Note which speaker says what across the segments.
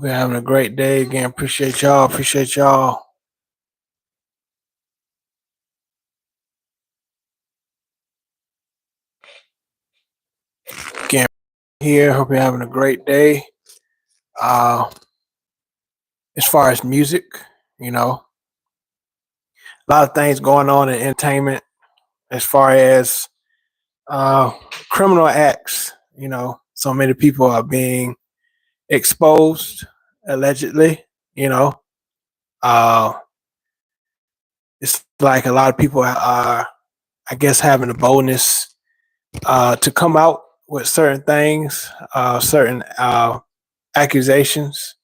Speaker 1: We're having a great day again. Appreciate y'all. Appreciate y'all. Again here. Hope you're having a great day. Uh, as far as music, you know, a lot of things going on in entertainment. As far as uh, criminal acts, so many people are being exposed allegedly. You know, uh, it's like a lot of people are, I guess, having the boldness to come out with certain things, certain accusations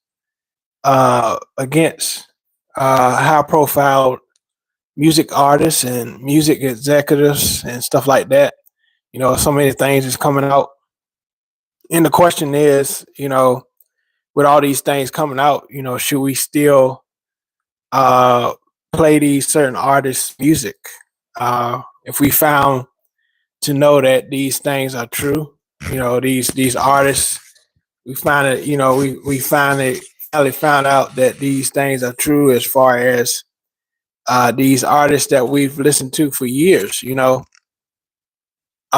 Speaker 1: against high profile music artists and music executives and stuff like that. So many things is coming out. And the question is, with all these things coming out, should we still uh, play these certain artists' music? If we found to know that these things are true, these artists, we find it, we finally found out that these things are true as far as these artists that we've listened to for years. I'm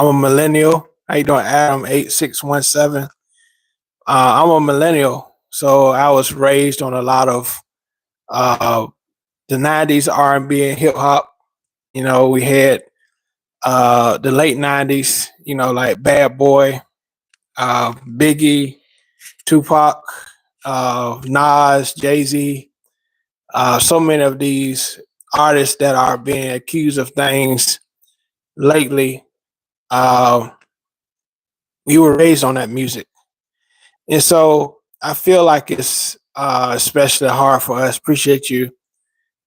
Speaker 1: a millennial. How you doing, Adam 8617? I'm a millennial, so I was raised on a lot of uh, the '90s R&B and hip hop. We had the late '90s. Like Bad Boy, Biggie, Tupac, Nas, Jay Z. So many of these artists that are being accused of things lately. Uh, we were raised on that music, and so I feel like it's especially hard for us. Appreciate you,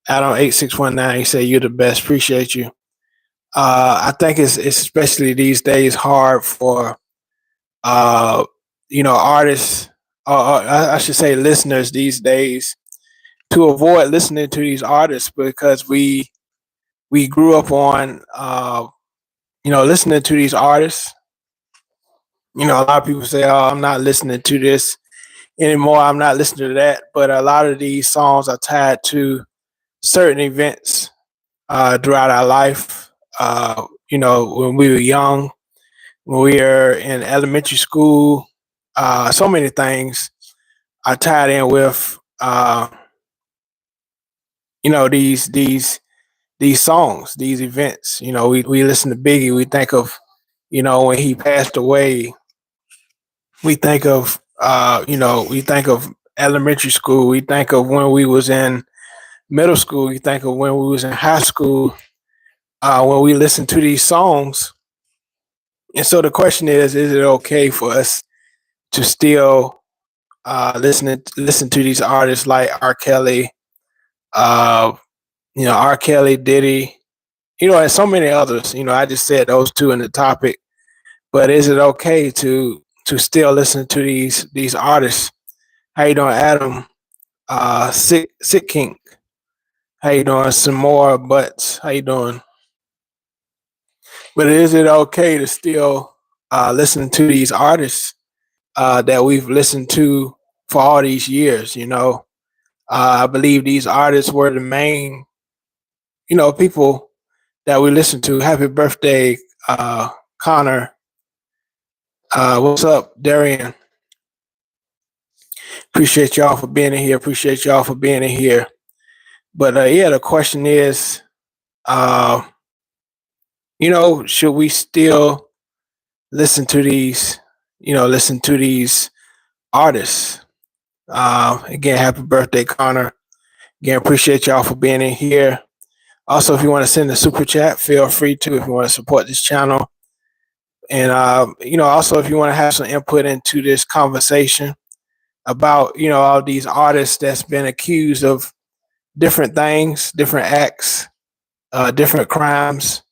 Speaker 1: Adam 8619. You say you're the best. Appreciate you. I think it's especially these days hard for uh, artists. I should say listeners these days to avoid listening to these artists because we grew up on listening to these artists. A lot of people say, "Oh, I'm not listening to this anymore. I'm not listening to that." But a lot of these songs are tied to certain events throughout our life. When we were young, when we were in elementary school, so many things are tied in with these songs, these events. We listen to Biggie. We think of when he passed away. We think of we think of elementary school. We think of when we was in middle school. We think of when we was in high school. When we listen to these songs, and so the question is it okay for us to still listen to these artists like R. Kelly, uh, R. Kelly, Diddy, and so many others. I just said those two in the topic, but is it okay to still listen to these artists? How you doing, Adam? Sick King. How you doing? Some more butts. How you doing? But is it okay to still listen to these artists that we've listened to for all these years? I believe these artists were the main, people that we listen to. Happy birthday, Connor. What's up, Darian? Appreciate y'all for being in here. Appreciate y'all for being in here. But yeah, the question is, uh, should we still listen to these artists? Again, happy birthday, Connor. Again, appreciate y'all for being in here. Also, if you want to send a super chat, feel free to if you want to support this channel. And also if you want to have some input into this conversation about, all these artists that's been accused of different things, different acts, different crimes.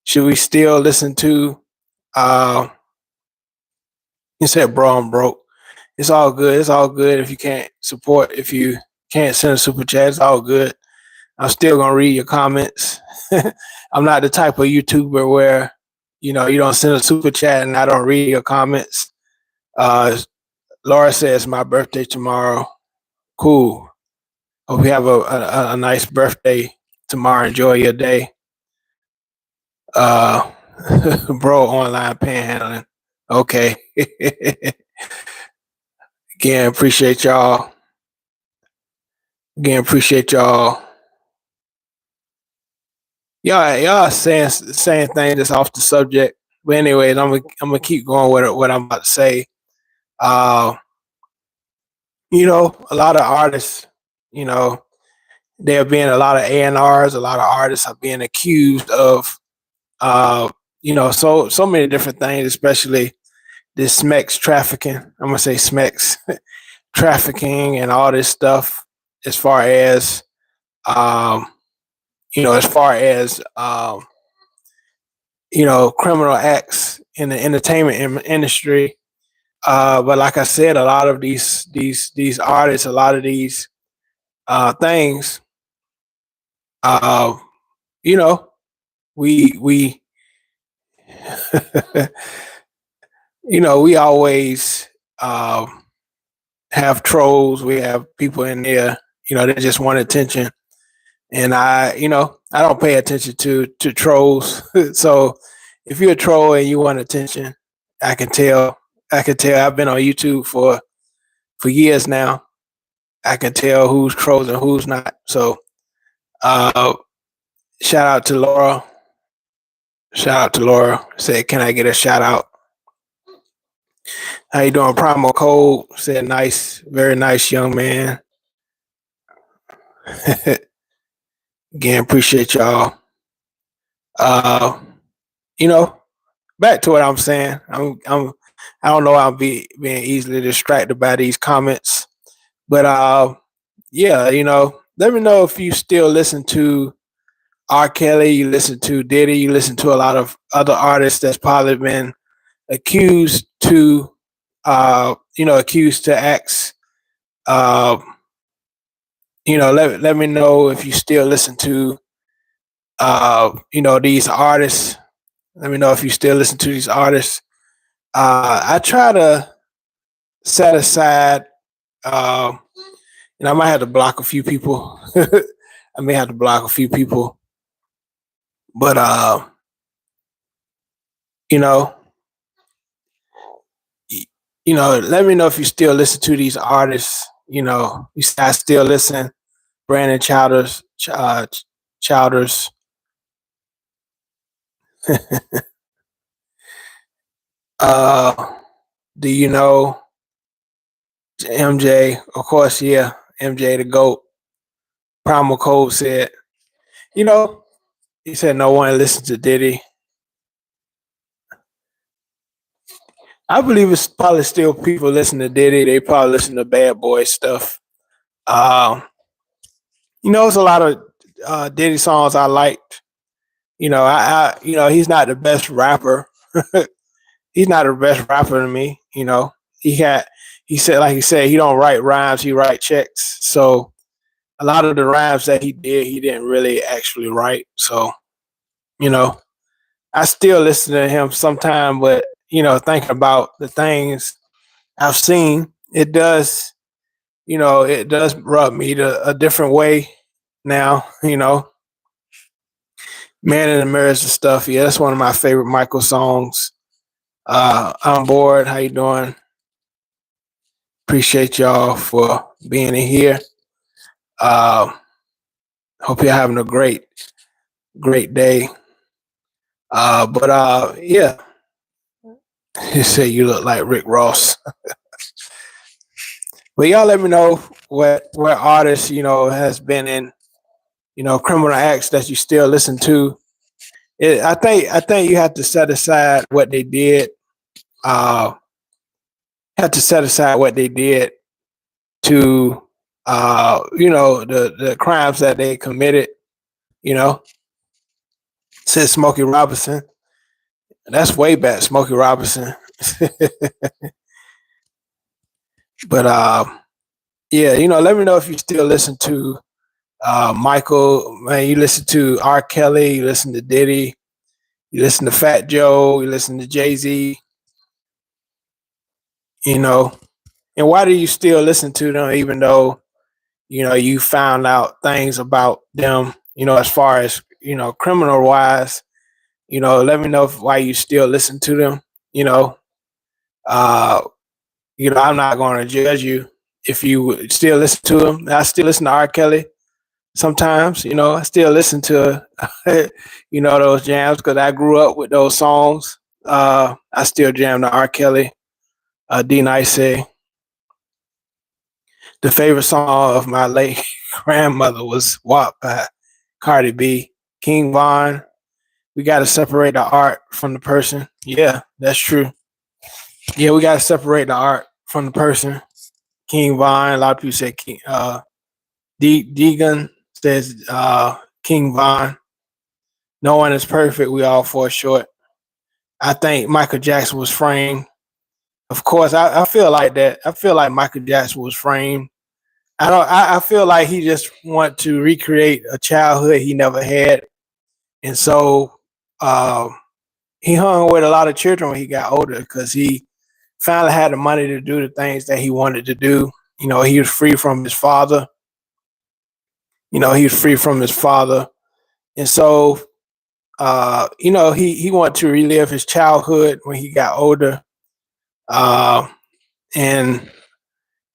Speaker 1: Should we still listen to you said bro, I'm broke. It's all good. It's all good if you can't support, if you can't send a super chat, it's all good. I'm still gonna read your comments. I'm not the type of YouTuber where you don't send a super chat and I don't read your comments. Uh, Laura says my birthday tomorrow. Cool. Hope you have a nice birthday tomorrow. Enjoy your day. Uh, bro, online panhandling. Okay. Again, appreciate y'all. Again, appreciate y'all. Y'all saying things that's off the subject. But anyways, I'm gonna keep going with what I'm about to say. Uh, a lot of artists, you know, there being a lot of A&Rs, a lot of artists are being accused of, uh, so many different things, especially this SMEX trafficking. I'm gonna say SMEX trafficking and all this stuff, as far as, um, as far as, criminal acts in the entertainment industry. But like I said, a lot of these artists, a lot of these things, uh, you know, we we always have trolls. We have people in there, they just want attention, and I don't pay attention to trolls. So if you're a troll and you want attention, I can tell. I can tell. I've been on YouTube for years now. I can tell who's trolls and who's not. So uh, shout out to Laura. Shout out to Laura. Said, can I get a shout out? How you doing? Primal Code said, nice, very nice young man. Again, appreciate y'all. Uh, you know, back to what I'm saying. I don't know. I'll be being easily distracted by these comments, but yeah, let me know if you still listen to R. Kelly, you listen to Diddy, you listen to a lot of other artists that's probably been accused to, accused to acts. Uh, let me know if you still listen to, these artists. Let me know if you still listen to these artists. I try to set aside, uh, I might have to block a few people. I may have to block a few people, but you know, let me know if you still listen to these artists. I still listen. Brandon Chowders. uh, do you know MJ? Of course, yeah. MJ the GOAT. Primal Code said, you know, he said no one listens to Diddy. I believe it's probably still people listen to Diddy. They probably listen to Bad Boy stuff. Um, it's a lot of Diddy songs I liked. He's not the best rapper. He's not the best rapper to me. He had he said, he don't write rhymes, he write checks. So a lot of the rhymes that he did, he didn't really actually write. So, you know, I still listen to him sometime, but thinking about the things I've seen, it does rub me a different way now. Man in the Mirrors and stuff. Yeah, that's one of my favorite Michael songs. I'm bored. How you doing? Appreciate y'all for being in here. Uh, Hope you're having a great day. But yeah, you say you look like Rick Ross. But y'all let me know what artists has been in criminal acts that you still listen to. I think you have to set aside what they did. Uh, have to set aside what they did to the crimes that they committed. You know, said Smokey Robinson. That's way back, Smokey Robinson. But yeah, let me know if you still listen to Michael. Man, you listen to R. Kelly, you listen to Diddy, you listen to Fat Joe, you listen to Jay-Z. And why do you still listen to them, even though you found out things about them, as far as, criminal wise, let me know why you still listen to them. You know, uh, I'm not going to judge you if you still listen to them. I still listen to R. Kelly sometimes. I still listen to, those jams because I grew up with those songs. I still jam to R. Kelly, D Nice. The favorite song of my late grandmother was WAP by Cardi B. King Von. We got to separate the art from the person. Yeah, that's true. Yeah, we got to separate the art from the person. King Von. A lot of people say King. Deegan says King Von. No one is perfect. We all fall short. I think Michael Jackson was framed. Of course, I feel like that. I feel like Michael Jackson was framed. I don't. I feel like he just want to recreate a childhood he never had, and so uh, he hung with a lot of children when he got older because he finally had the money to do the things that he wanted to do. He was free from his father. He was free from his father, and so he wanted to relive his childhood when he got older, and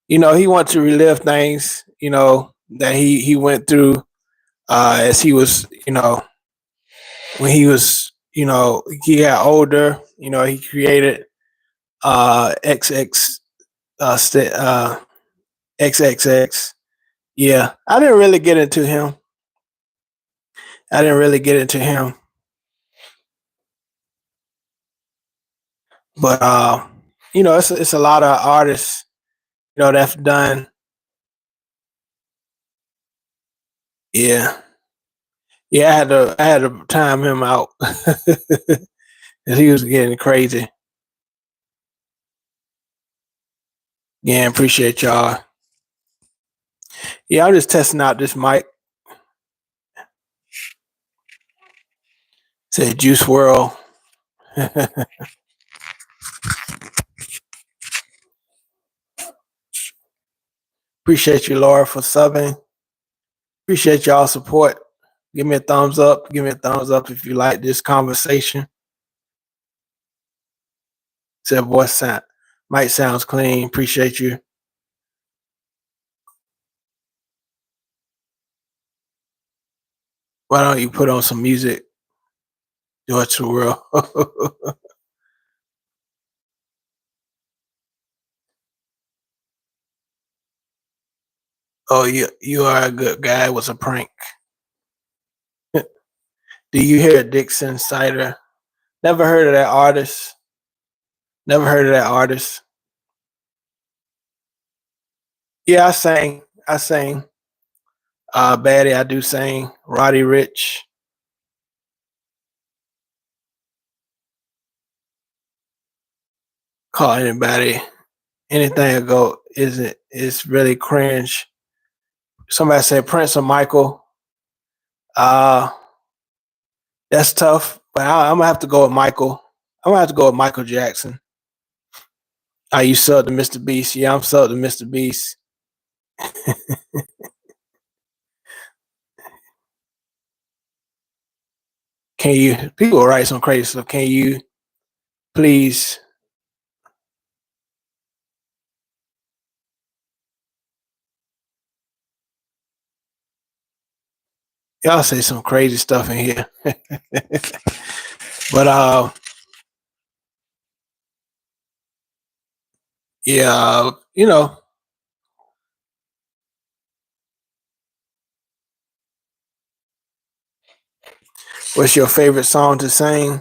Speaker 1: he wanted to relive things that he went through as he was when he was he got older. He created XX XXX. Yeah, I didn't really get into him. I didn't really get into him, but it's a lot of artists that's done. Yeah, yeah. I had to time him out because he was getting crazy. Yeah, appreciate y'all. Yeah, I'm just testing out this mic. Said Juice World. Appreciate you, Laura, for subbing. Appreciate y'all support. Give me a thumbs up. Give me a thumbs up if you like this conversation. Said voice sound mic sounds clean. Appreciate you. Why don't you put on some music, George the World? Oh, you are a good guy. It was a prank. Do you hear Dixon Cider? Never heard of that artist. Never heard of that artist. Yeah, I sang. I sang. Baddie, I do sing. Roddy Rich. Call anybody. Anything ago isn't. It's really cringe. Somebody said Prince or Michael. Uh, that's tough, but I'm gonna have to go with Michael. I'm gonna have to go with Michael Jackson. You sub to Mr. Beast? Yeah, I'm sub to Mr. Beast. Can you? People write some crazy stuff. Can you please? Y'all say some crazy stuff in here, but yeah, what's your favorite song to sing?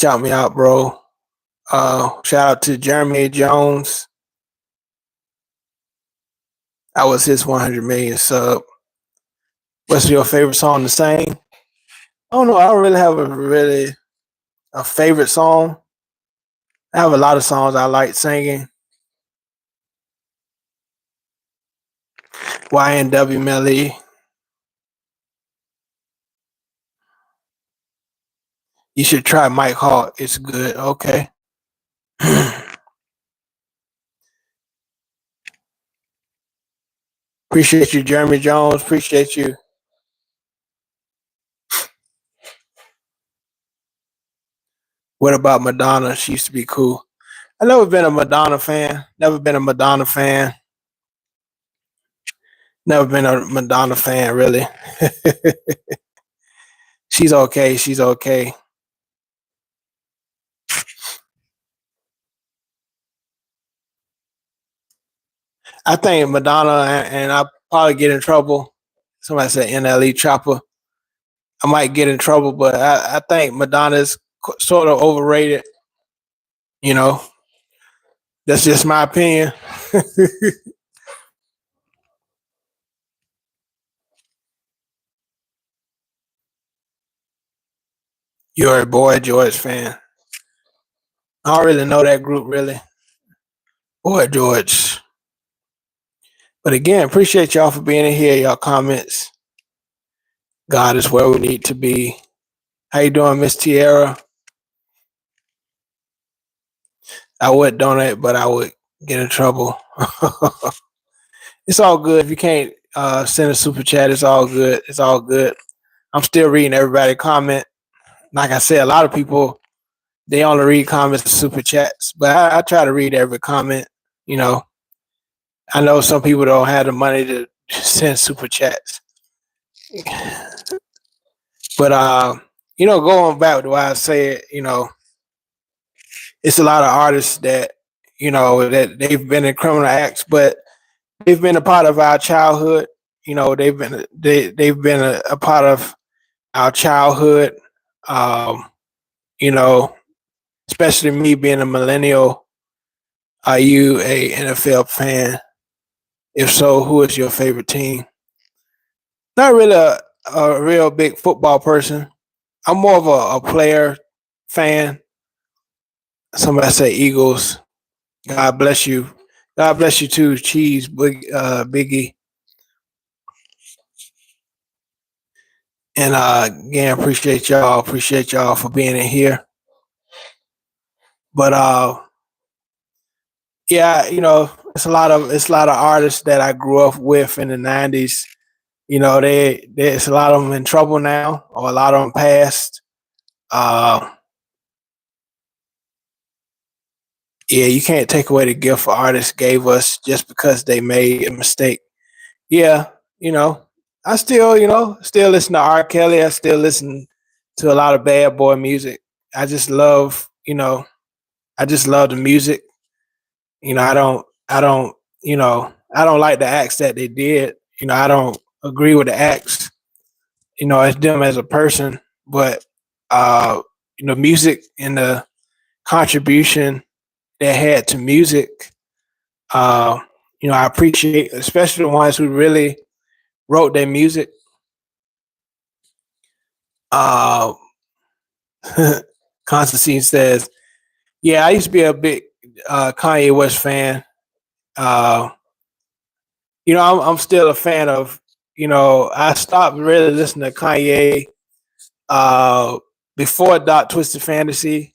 Speaker 1: Shout me out, bro. Shout out to Jeremy Jones. I was his 100 million sub. What's your favorite song to sing? I don't know. I don't really have a favorite song. I have a lot of songs I like singing. YNW Melly. You should try Mike Hall. It's good. Okay. Appreciate you, Jeremy Jones. Appreciate you. What about Madonna? She used to be cool. I never been a Madonna fan. Never been a Madonna fan. Never been a Madonna fan, really. She's okay. She's okay. I think Madonna, and I probably get in trouble. Somebody said NLE Chopper. I might get in trouble, but I think Madonna's sort of overrated. You know, that's just my opinion. You're a Boy George fan. I don't really know that group, really. Boy George. But again, appreciate y'all for being in here. Y'all comments. God is where we need to be. How you doing, Miss Tierra? I would donate, but I would get in trouble. It's all good. If you can't send a super chat, it's all good. It's all good. I'm still reading everybody comment. Like I said, a lot of people they only read comments and super chats, but I try to read every comment. You know, I know some people don't have the money to send super chats, but going back to why I said, it's a lot of artists that that they've been in criminal acts, but they've been a part of our childhood. They've been a part of our childhood. Um, you know, especially me being a millennial. Are you a NFL fan? If so, who is your favorite team? Not really a real big football person. I'm more of a player fan. Somebody say Eagles. God bless you. God bless you too, Cheese, Biggie. And again, appreciate y'all. Appreciate y'all for being in here. But yeah, it's a lot of artists that I grew up with in the '90s. There's a lot of them in trouble now, or a lot of them passed. Uh, yeah, you can't take away the gift artists gave us just because they made a mistake. Yeah, you know, I still, still listen to R. Kelly. I still listen to a lot of bad boy music. I just love, I just love the music. I don't like the acts that they did. I don't agree with the acts. As them as a person, but uh, music and the contribution they had to music. Uh, I appreciate, especially the ones who really wrote their music. Uh, Constantine says, "Yeah, I used to be a big Kanye West fan. Uh, I'm still a fan of. I stopped really listening to Kanye uh, before Dot Twisted Fantasy.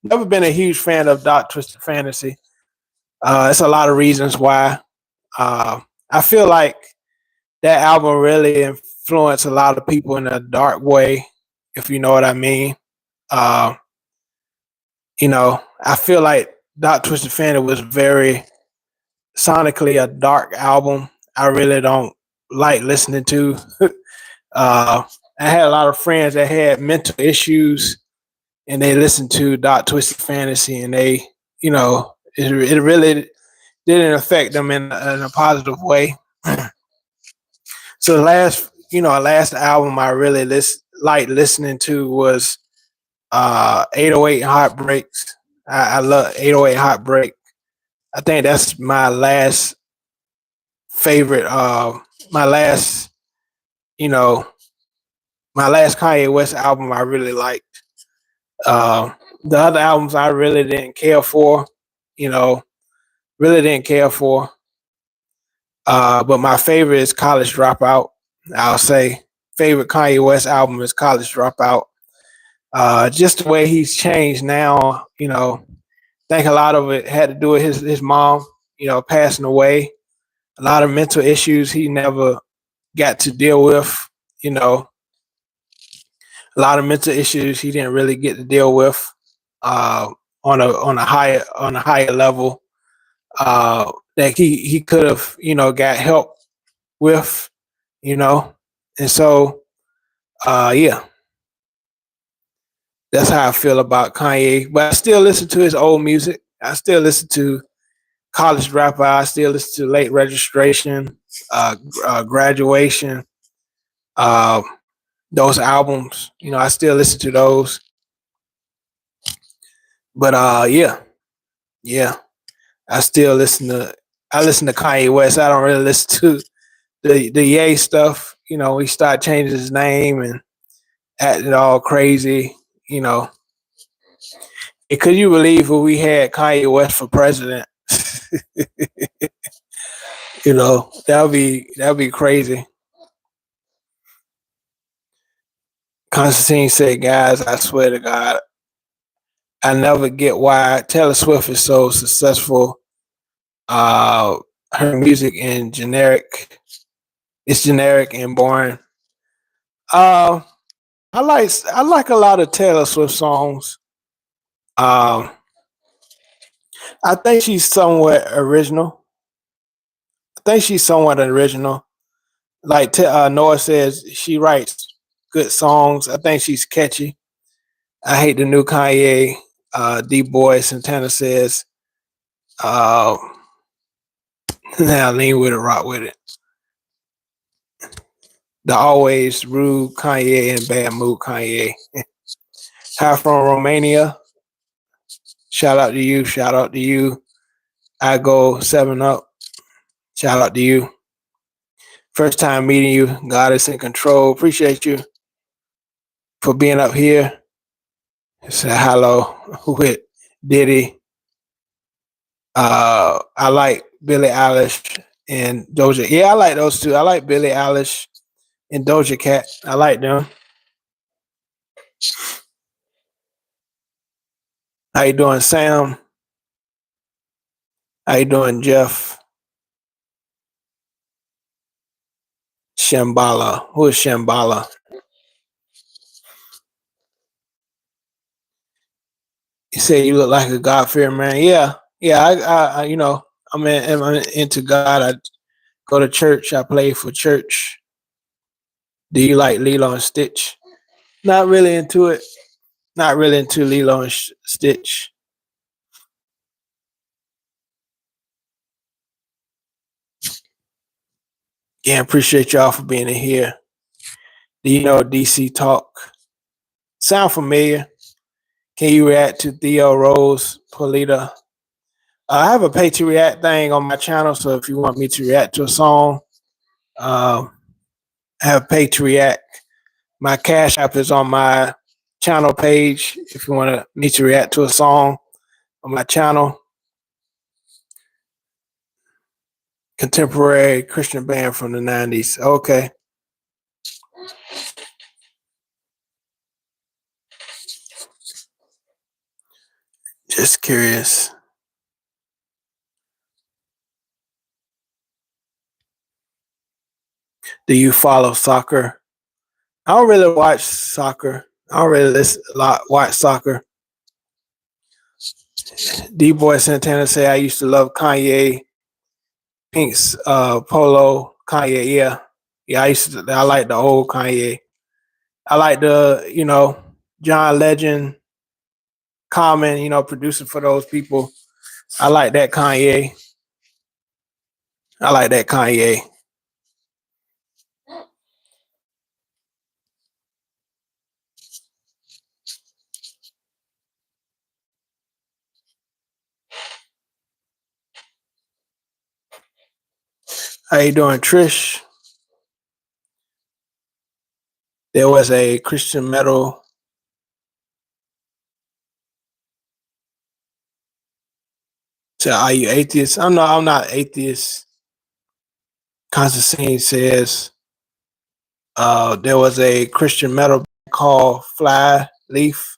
Speaker 1: Never been a huge fan of Dot Twisted Fantasy. It's a lot of reasons why. Uh, I feel like that album really influenced a lot of people in a dark way, if you know what I mean. Uh, I feel like Dot Twisted Fantasy was very sonically a dark album. I really don't like listening to. uh, I had a lot of friends that had mental issues, and they listened to Dot Twisted Fantasy, and it really didn't affect them in a positive way. So last album I really liked listening to was 808 Heartbreaks. I love 808 Heartbreak. I think that's my last favorite. My last, you know, my last Kanye West album I really liked. Uh, the other albums I really didn't care for. You know, really didn't care for. But my favorite is College Dropout. I'll say favorite Kanye West album is College Dropout. Just the way he's changed now, I think a lot of it had to do with his mom, passing away. A lot of mental issues he never got to deal with. You know, a lot of mental issues he didn't really get to deal with uh, on a higher level that he could have got help with, you know, and so yeah, that's how I feel about Kanye. But I still listen to his old music. I still listen to College Dropout. I still listen to Late Registration, Graduation. Uh, those albums, I still listen to those. But yeah, yeah, I still listen to Kanye West. I don't really listen to the Ye stuff. He started changing his name and acting all crazy. You know, could you believe if we had Kanye West for president? That would be crazy. Constantine said, "Guys, I swear to God, I never get why Taylor Swift is so successful. Uh, her music and it's generic and boring. Uh, I like a lot of Taylor Swift songs. Um, I think she's somewhat original. I think she's somewhat original. Like Noah says, she writes good songs. I think she's catchy. I hate the new Kanye. D Boy Santana says, uh, now lean with it, rock with it. The always rude Kanye and bad mood Kanye. Hi from Romania. Shout out to you. Shout out to you. I go 7 up. Shout out to you. First time meeting you. God is in control. Appreciate you for being up here. Say hello with Diddy. I like Billie Eilish and Doja. Yeah, I like those two. I like Billie Eilish and Doja Cat. I like them. How you doing, Sam? How you doing, Jeff? Shambhala. Who is Shambhala? You say you look like a God fearing man. Yeah, yeah. I'm into God. I go to church. I play for church. Do you like Lilo and Stitch? Not really into it. Not really into Lilo and Stitch. Yeah, appreciate y'all for being in here. Do you know DC Talk? Sound familiar? Can you react to Theo Rose, Polita? I have a pay to react thing on my channel, so if you want me to react to a song, I have pay to react. My Cash App is on my channel page. If you want me to react to a song on my channel, contemporary Christian band from the 90s. Okay. Just curious. Do you follow soccer? I don't really watch soccer. I don't really watch soccer. D Boy Santana say I used to love Kanye, Pink's Polo, Kanye. Yeah, yeah. I like the old Kanye. I like the John Legend, Common. Producing for those people. I like that Kanye. I like that Kanye. How you doing, Trish? There was a Christian metal. So are you atheist? I'm not atheist. Constantine says there was a Christian metal called Fly Leaf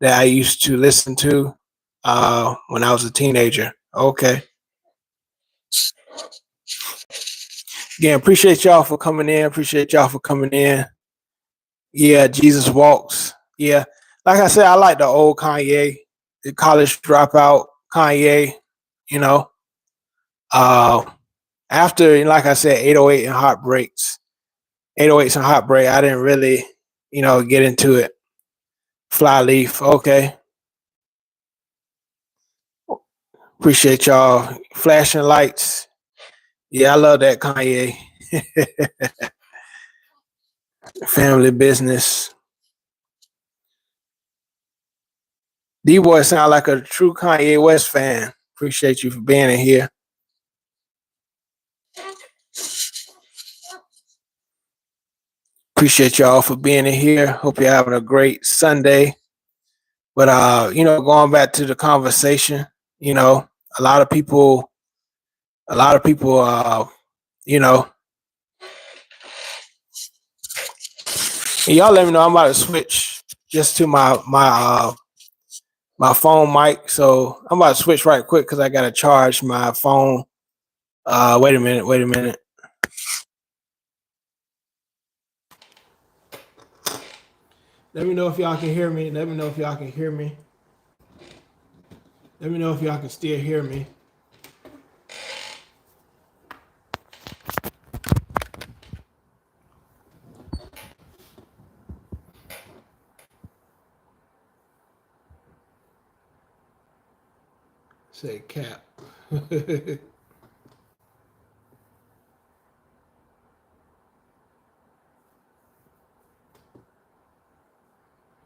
Speaker 1: that I used to listen to when I was a teenager. Okay. Again, appreciate y'all for coming in. Appreciate y'all for coming in. Yeah, Jesus walks. Yeah, like I said, I like the old Kanye, the college dropout Kanye. You know, uh, after like I said, 808 and heartbreaks, 808s and heartbreak. I didn't really, get into it. Flyleaf, okay. Appreciate y'all. Flashing lights. Yeah, I love that Kanye. Family business. D-Boy sound like a true Kanye West fan. Appreciate you for being in here. Appreciate y'all for being in here. Hope you're having a great Sunday. But going back to the conversation, a lot of people, you know, y'all let me know. I'm about to switch just to my phone mic. So I'm about to switch right quick because I gotta charge my phone. Wait a minute. Let me know if y'all can hear me. Let me know if y'all can hear me. Let me know if y'all can still hear me. Say cap.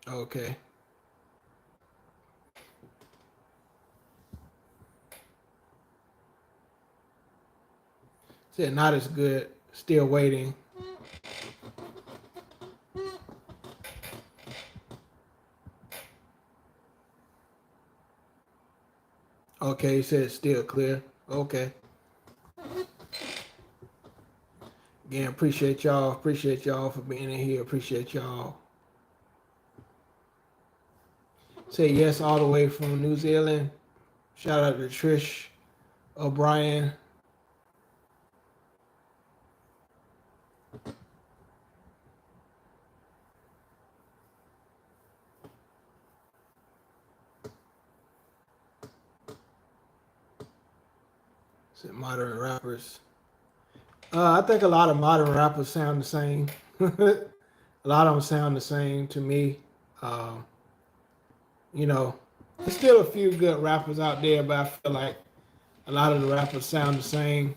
Speaker 1: Okay. Said not as good. Still waiting. Okay, he said it's still clear. Okay. Again, appreciate y'all. Appreciate y'all for being in here. Appreciate y'all. Say yes all the way from New Zealand. Shout out to Trish O'Brien. Said modern rappers. I think a lot of modern rappers sound the same. A lot of them sound the same to me. Um, there's still a few good rappers out there, but I feel like a lot of the rappers sound the same.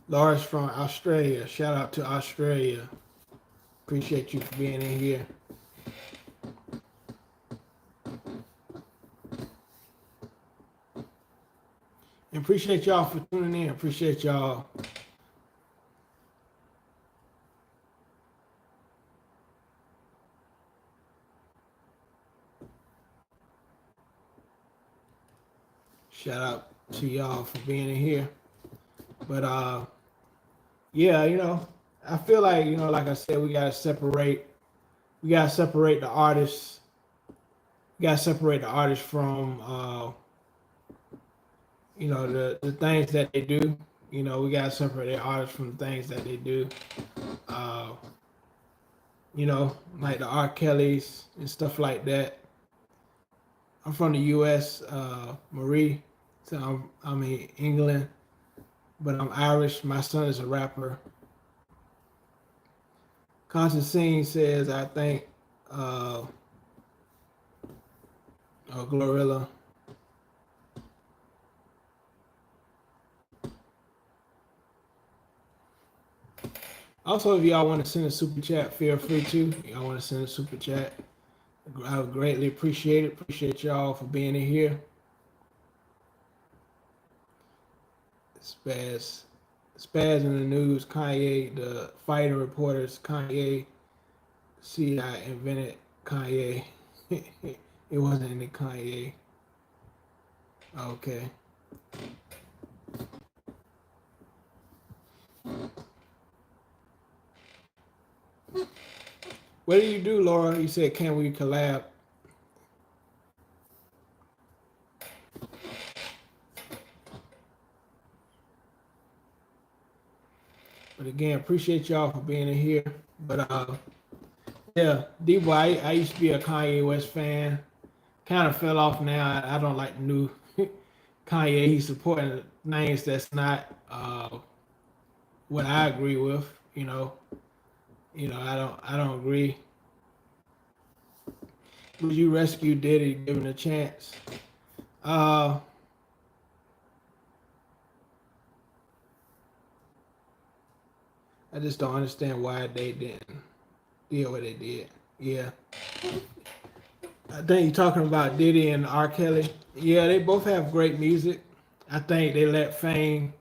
Speaker 1: Lars from Australia. Shout out to Australia. Appreciate you for being in here. And appreciate y'all for tuning in. Appreciate y'all. Shout out to y'all for being in here. But yeah, I feel like, like I said, we gotta separate the artists. We gotta separate the artists from the things that they do. We gotta separate the artists from the things that they do. Uh, like the R. Kellys and stuff like that. I'm from the U.S., Marie, so I'm in England, but I'm Irish. My son is a rapper. Constantine says, I think, Glorilla. Also, if y'all want to send a super chat, feel free to. Y'all want to send a super chat, I would greatly appreciate it. Appreciate y'all for being in here. Spaz, Spaz in the news. Kanye, the fighting reporters. Kanye, see, I invented Kanye. It wasn't any Kanye. Okay. What do you do, Laura? You said, can we collab? But again, appreciate y'all for being in here. But yeah, D-Boy, I used to be a Kanye West fan. Kind of fell off now. I don't like the new Kanye. He's supporting things that's not what I agree with. I don't agree. Would you rescue Diddy given a chance? Uh, I just don't understand why they didn't did what they did. Yeah, I think you're talking about Diddy and R. Kelly. Yeah, they both have great music. I think they let fame.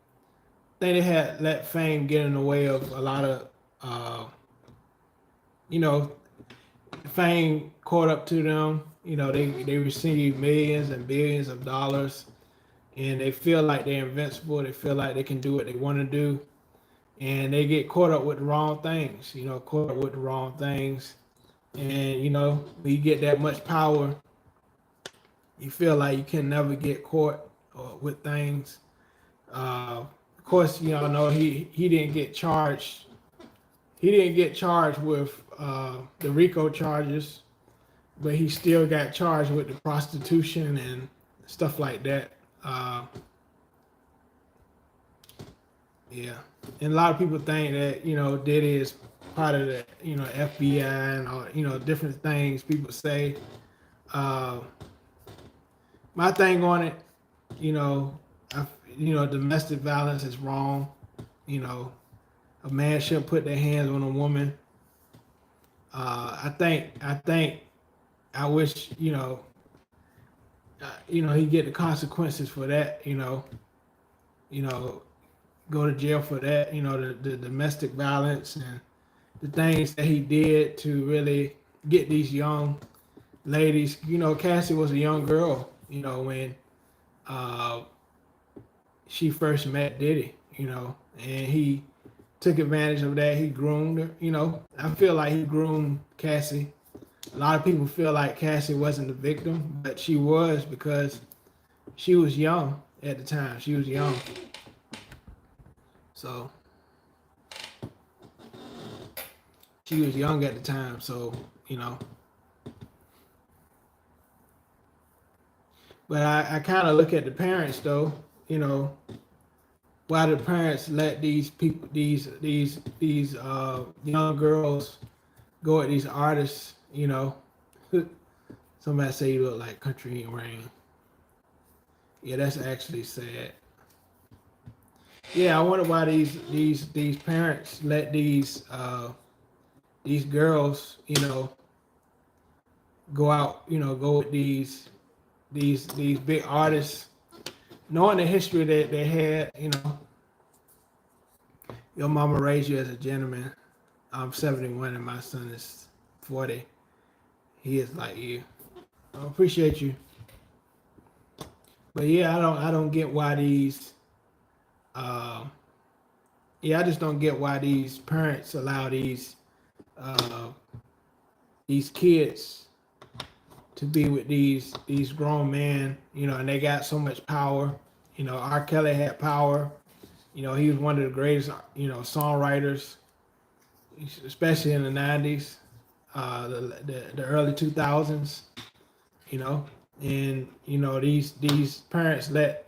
Speaker 1: I think they had let fame get in the way of a lot of, uh, you know, fame caught up to them. They receive millions and billions of dollars, and they feel like they're invincible. They feel like they can do what they want to do, and they get caught up with the wrong things. Caught up with the wrong things, and when you get that much power, you feel like you can never get caught with things. Of course, know he didn't get charged. He didn't get charged with the RICO charges, but he still got charged with the prostitution and stuff like that. Uh, yeah, and a lot of people think that Diddy is part of the FBI and all different things people say. Uh, my thing on it, you know, I, domestic violence is wrong. You know, a man shouldn't put their hands on a woman. I think I wish he get the consequences for that. You know, go to jail for that. The domestic violence and the things that he did to really get these young ladies. Cassie was a young girl. When uh, she first met Diddy. And he took advantage of that. He groomed her. I feel like he groomed Cassie. A lot of people feel like Cassie wasn't the victim, but she was because she was young at the time. She was young. So she was young at the time. So, but I kind of look at the parents though, why the parents let these people, these young girls go at these artists. Somebody say you look like Country and Rain. Yeah, that's actually sad. Yeah, I wonder why these parents let these girls, go out, go with these big artists, knowing the history that they had. Your mama raised you as a gentleman. I'm 71 and my son is 40. He is like you. I appreciate you, but yeah, I don't get why these. Uh, yeah, I just don't get why these parents allow uh, these kids to be with these grown men, and they got so much power. R. Kelly had power. He was one of the greatest, songwriters, especially in the '90s, the early 2000s. And these parents let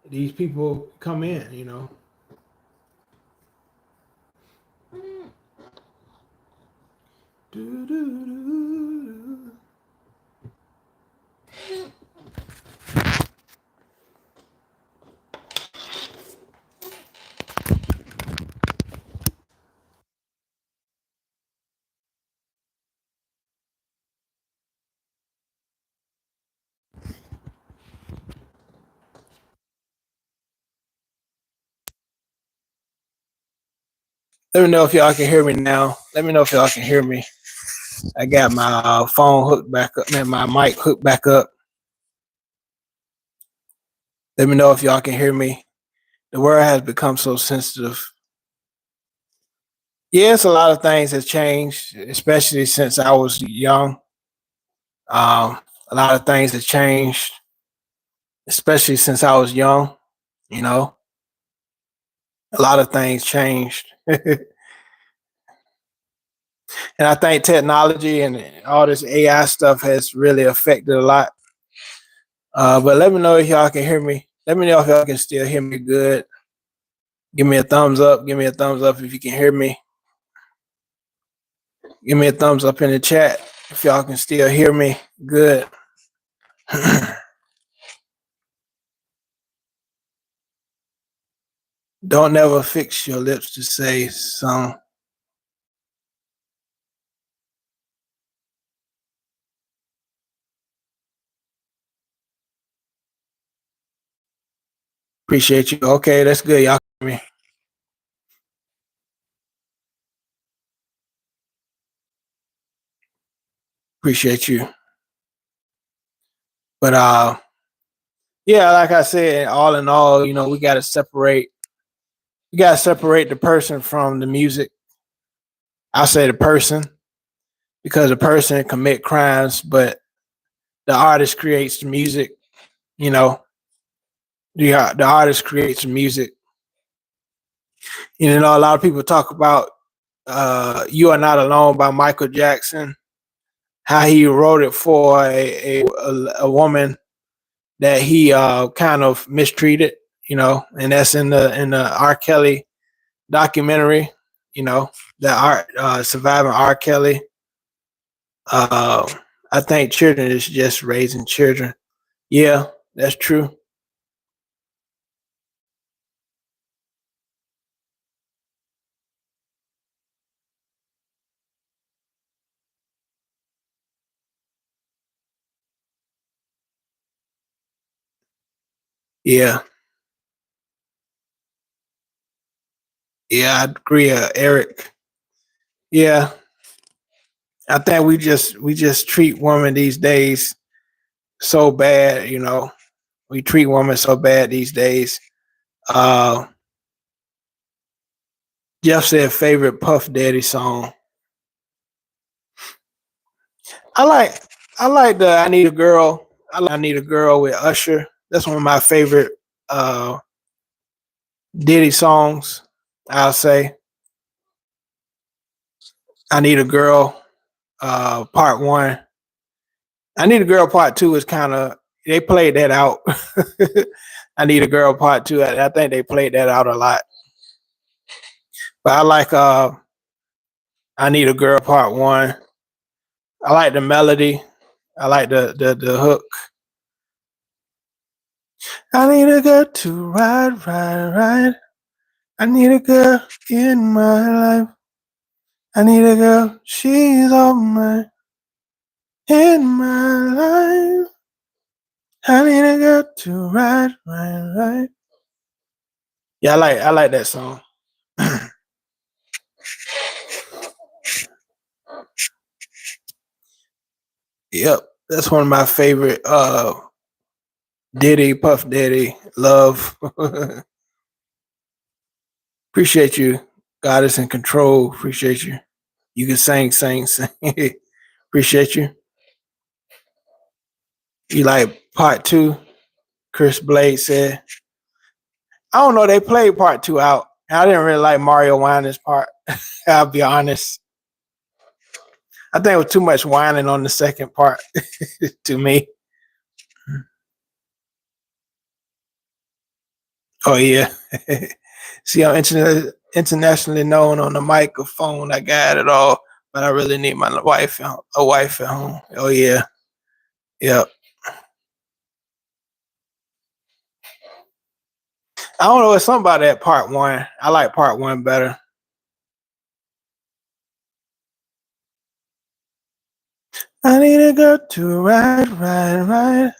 Speaker 1: these people come in. Let me know if y'all can hear me now. Let me know if y'all can hear me. I got my phone hooked back up, man. My mic hooked back up. Let me know if y'all can hear me. The world has become so sensitive. Yes, a lot of things have changed, especially since I was young. A lot of things have changed, especially since I was young. You know, A lot of things changed. And I think technology and all this AI stuff has really affected a lot. But let me know if y'all can hear me. Let me know if y'all can still hear me good. Give me a thumbs up. Give me a thumbs up if you can hear me. Give me a thumbs up in the chat if y'all can still hear me good. Don't never fix your lips to say some. Appreciate you. Okay, that's good. Y'all hear me. Appreciate you. But yeah, like I said, all in all, we gotta separate. We gotta separate the person from the music. I say the person because the person commit crimes, but the artist creates the music. You know, the artist creates the music. A lot of people talk about "You Are Not Alone" by Michael Jackson. How he wrote it for a woman that he kind of mistreated. And that's in the R. Kelly documentary. The art surviving R. Kelly. Uh, I think children is just raising children. Yeah, that's true. Yeah, yeah, I agree, Eric. Yeah, I think we just treat women these days so bad. We treat women so bad these days. Uh, Jeff said favorite Puff Daddy song. I like I like the I Need a Girl. I Need a Girl with Usher. That's one of my favorite uh Diddy songs. I'll say I Need a Girl, part one. I Need a Girl part two is kind of they played that out. I Need a Girl part two. I think they played that out a lot. But I like I Need a Girl part one. I like the melody. I like the hook. I need a girl to ride, ride, ride. I need a girl in my life. I need a girl, she's all mine. In my life. I need a girl to ride, ride, ride. Yeah, I like that song. Yep. That's one of my favorite Diddy, Puff Daddy, love. Appreciate you. God is in control. Appreciate you. You can sing, sing, sing. Appreciate you. You like part two? Chris Blade said. I don't know. They played part two out. I didn't really like Mario Winans part. I'll be honest. I think it was too much whining on the second part to me. Oh yeah. See, I'm internationally known on the microphone. I got it all, but I really need my wife, a wife at home. Oh yeah, yep. I don't know. It's something about that part one. I like part one better. I need a girl to ride, ride, ride.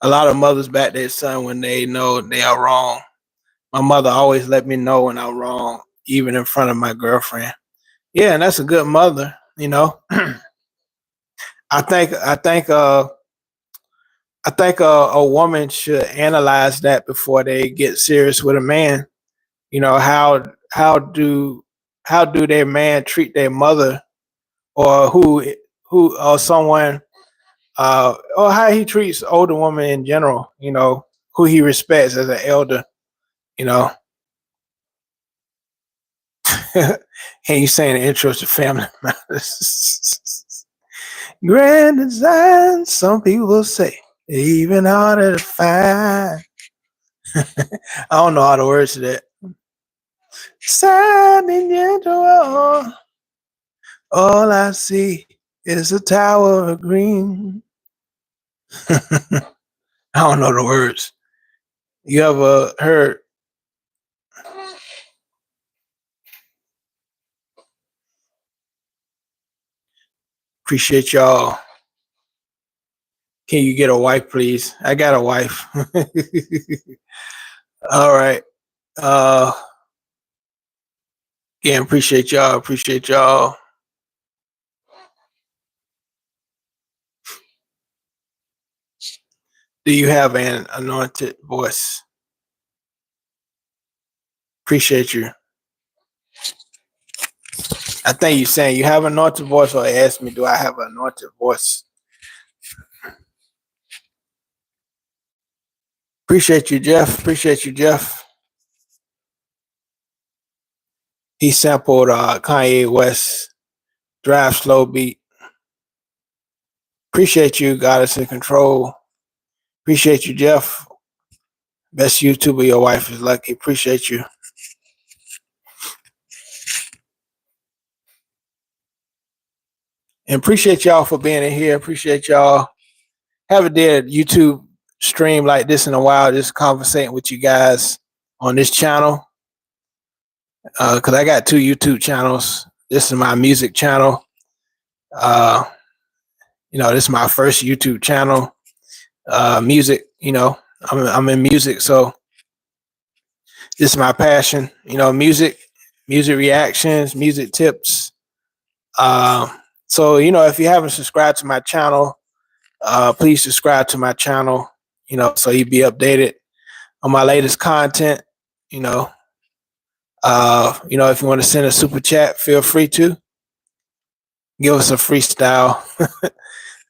Speaker 1: A lot of mothers back their son when they know they are wrong. My mother always let me know when I'm wrong, even in front of my girlfriend. Yeah, and that's a good mother. I think a woman should analyze that before they get serious with a man. How do their man treat their mother, or who or someone, or how he treats older women in general. who he respects as an elder, you know. And you saying the intro to Family Matters. Grand design, some people say, even harder to find. I don't know all the words to that. Sad and gentle, all I see is a tower of green. I don't know the words. You ever heard? Appreciate y'all. Can you get a wife, please? I got a wife. All right. Again, appreciate y'all. Appreciate y'all. Do you have an anointed voice? Appreciate you. I think you're saying you have an anointed voice, or ask me, do I have an anointed voice? Appreciate you, Jeff. Appreciate you, Jeff. He sampled Kanye West, Drive Slow Beat. Appreciate you, Goddess in Control. Appreciate you, Jeff. Best YouTuber, your wife is lucky. Appreciate you. And appreciate y'all for being in here. Appreciate y'all. Haven't did a YouTube stream like this in a while, just conversating with you guys on this channel. Because I got 2 YouTube channels. This is my music channel. This is my first YouTube channel. Music, I'm in music, so this is my passion. Music reactions, music tips. So if you haven't subscribed to my channel, please subscribe to my channel. So you'll be updated on my latest content. If you want to send a super chat, feel free to give us a freestyle.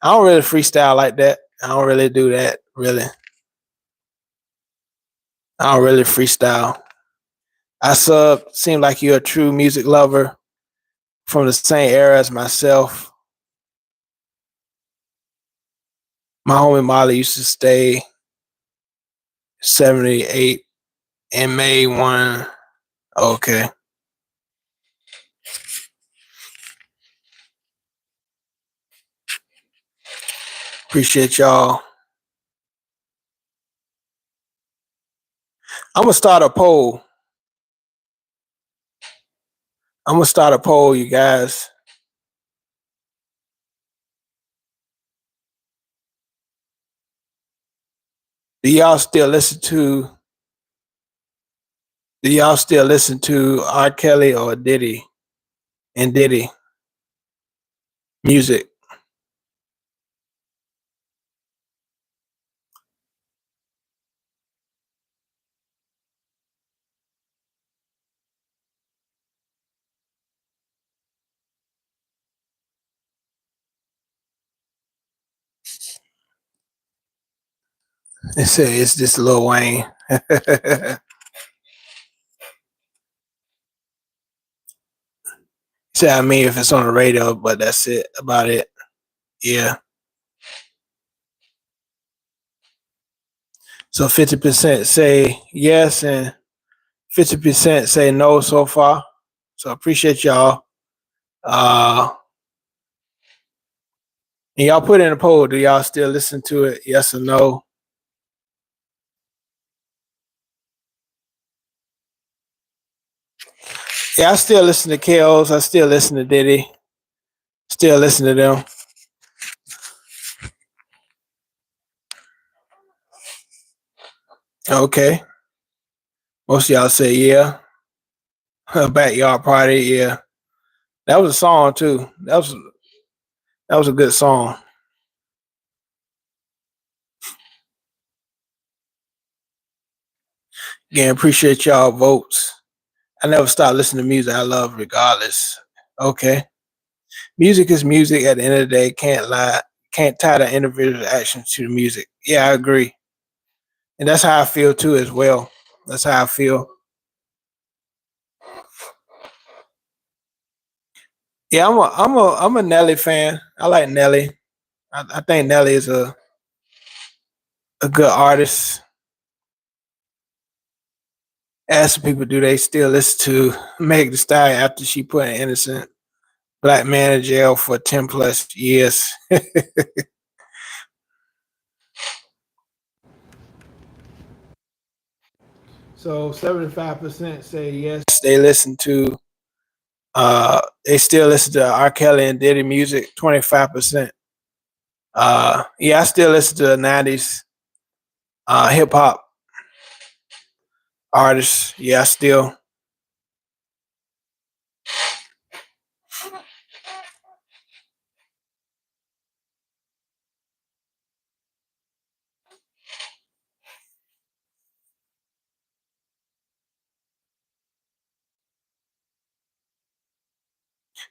Speaker 1: I don't really freestyle like that. I don't really do that, really. I don't really freestyle. I seem like you're a true music lover from the same era as myself. My homie Molly used to stay 78 and May 1. Okay. Appreciate y'all. I'm going to start a poll. You guys. Do y'all still listen to R. Kelly or Diddy and Diddy music? It's just Lil Wayne. I mean, if it's on the radio, but that's it about it. Yeah. So 50% say yes and 50% say no so far. So I appreciate y'all. And y'all put in a poll. Do y'all still listen to it? Yes or no? Yeah, I still listen to Kels. I still listen to Diddy. Still listen to them. Okay. Most of y'all say yeah. Backyard Party, yeah. That was a song too. That was a good song. Again, appreciate y'all votes. I never stop listening to music. I love regardless. Okay. Music is music at the end of the day. Can't lie. Can't tie the individual actions to the music. Yeah, I agree. And that's how I feel too as well. That's how I feel. Yeah, I'm a Nelly fan. I like Nelly. I think Nelly is a good artist. As some people do, they still listen to Meg Thee Stallion after she put an innocent black man in jail for 10 plus years. So 75% say yes, they listen to they still listen to R. Kelly and Diddy music. 25%. Yeah, I still listen to the 90s hip hop artists. Yeah, I still.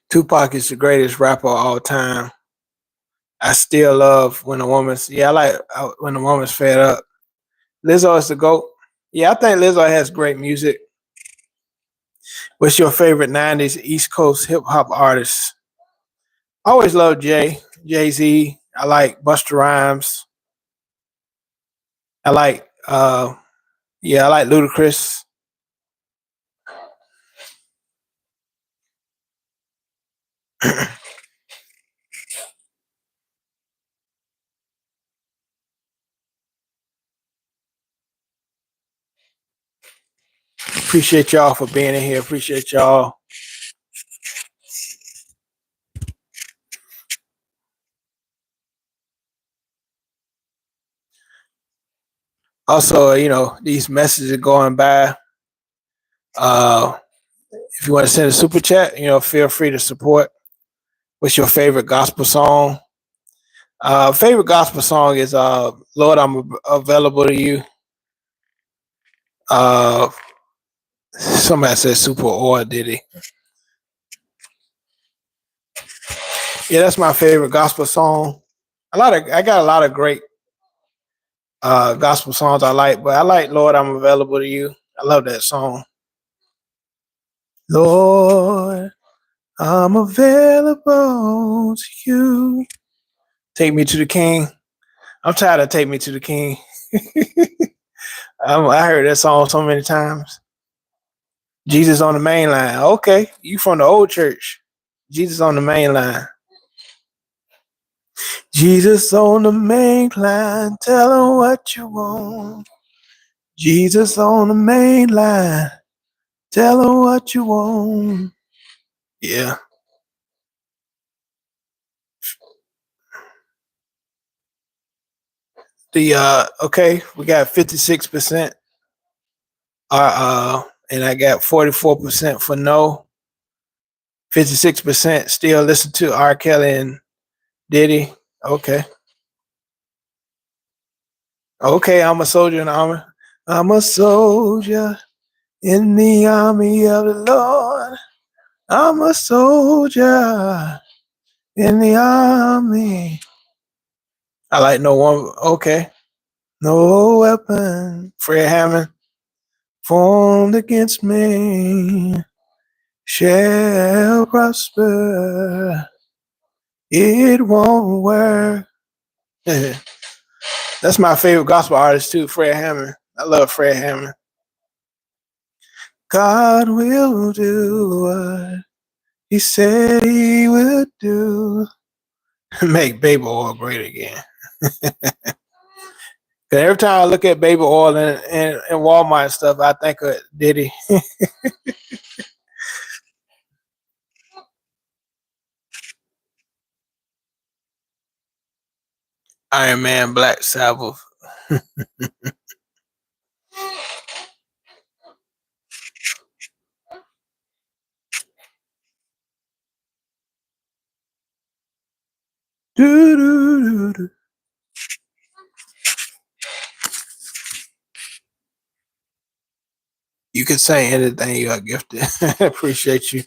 Speaker 1: Tupac is the greatest rapper of all time. I still love when a woman's yeah, I like when a woman's fed up. Lizzo is the GOAT. Yeah, I think Lizzo has great music. What's your favorite 90s East Coast hip hop artist? I always love Jay Z. I like Busta Rhymes. I like yeah, I like Ludacris. Appreciate y'all for being in here. Appreciate y'all. Also, these messages are going by. Uh, if you want to send a super chat, feel free to support. What's your favorite gospel song? Favorite gospel song is Lord, I'm Available to You. Uh, somebody said Super or Diddy. Yeah, that's my favorite gospel song. I got a lot of great gospel songs I like, but I like Lord, I'm Available to You. I love that song. Lord, I'm available to you. Take me to the King. I'm tired of Take Me to the King. I heard that song so many times. Jesus on the main line. Okay, you from the old church. Jesus on the main line. Jesus on the main line. Tell him what you want. Jesus on the main line. Tell him what you want. Yeah. Okay, we got 56% are and I got 44% for no. 56% still listen to R. Kelly and Diddy. Okay. Okay, I'm a soldier in the army. I'm a soldier in the army of the Lord. I'm a soldier in the army. I like no one. Okay. No weapon, Fred Hammond, formed against me shall prosper. It won't work. That's my favorite gospel artist too, Fred Hammond. I love Fred Hammond. God will do what he said he would do. Make baby oil great again. Cause every time I look at baby oil and Walmart and stuff, I think of Diddy. Iron Man, Black Sabbath. Doo-doo-doo-doo. You can say anything you are gifted. Appreciate you.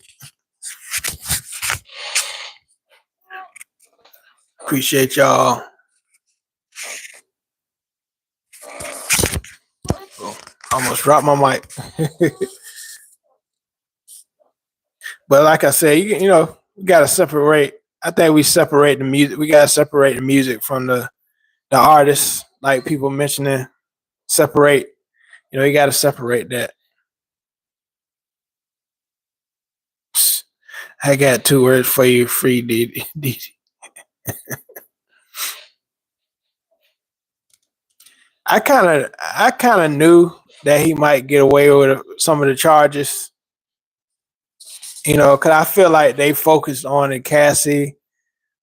Speaker 1: Appreciate y'all. Almost dropped my mic. But like I said, we got to separate. I think we separate the music. We got to separate the music from the artists. Like people mentioning, separate. You got to separate that. I got two words for you, free Diddy. I kind of knew that he might get away with some of the charges. Because I feel like they focused on it, Cassie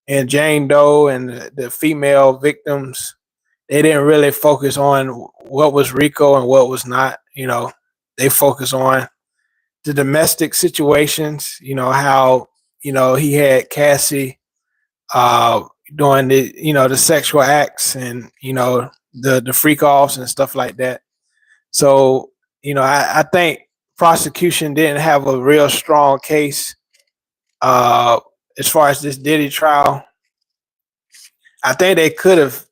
Speaker 1: and Jane Doe and the female victims. They didn't really focus on what was Rico and what was not. They focus on the domestic situations. How he had Cassie uh, doing the sexual acts and the freak offs and stuff like that. So I think prosecution didn't have a real strong case uh, as far as this Diddy trial. I think they could have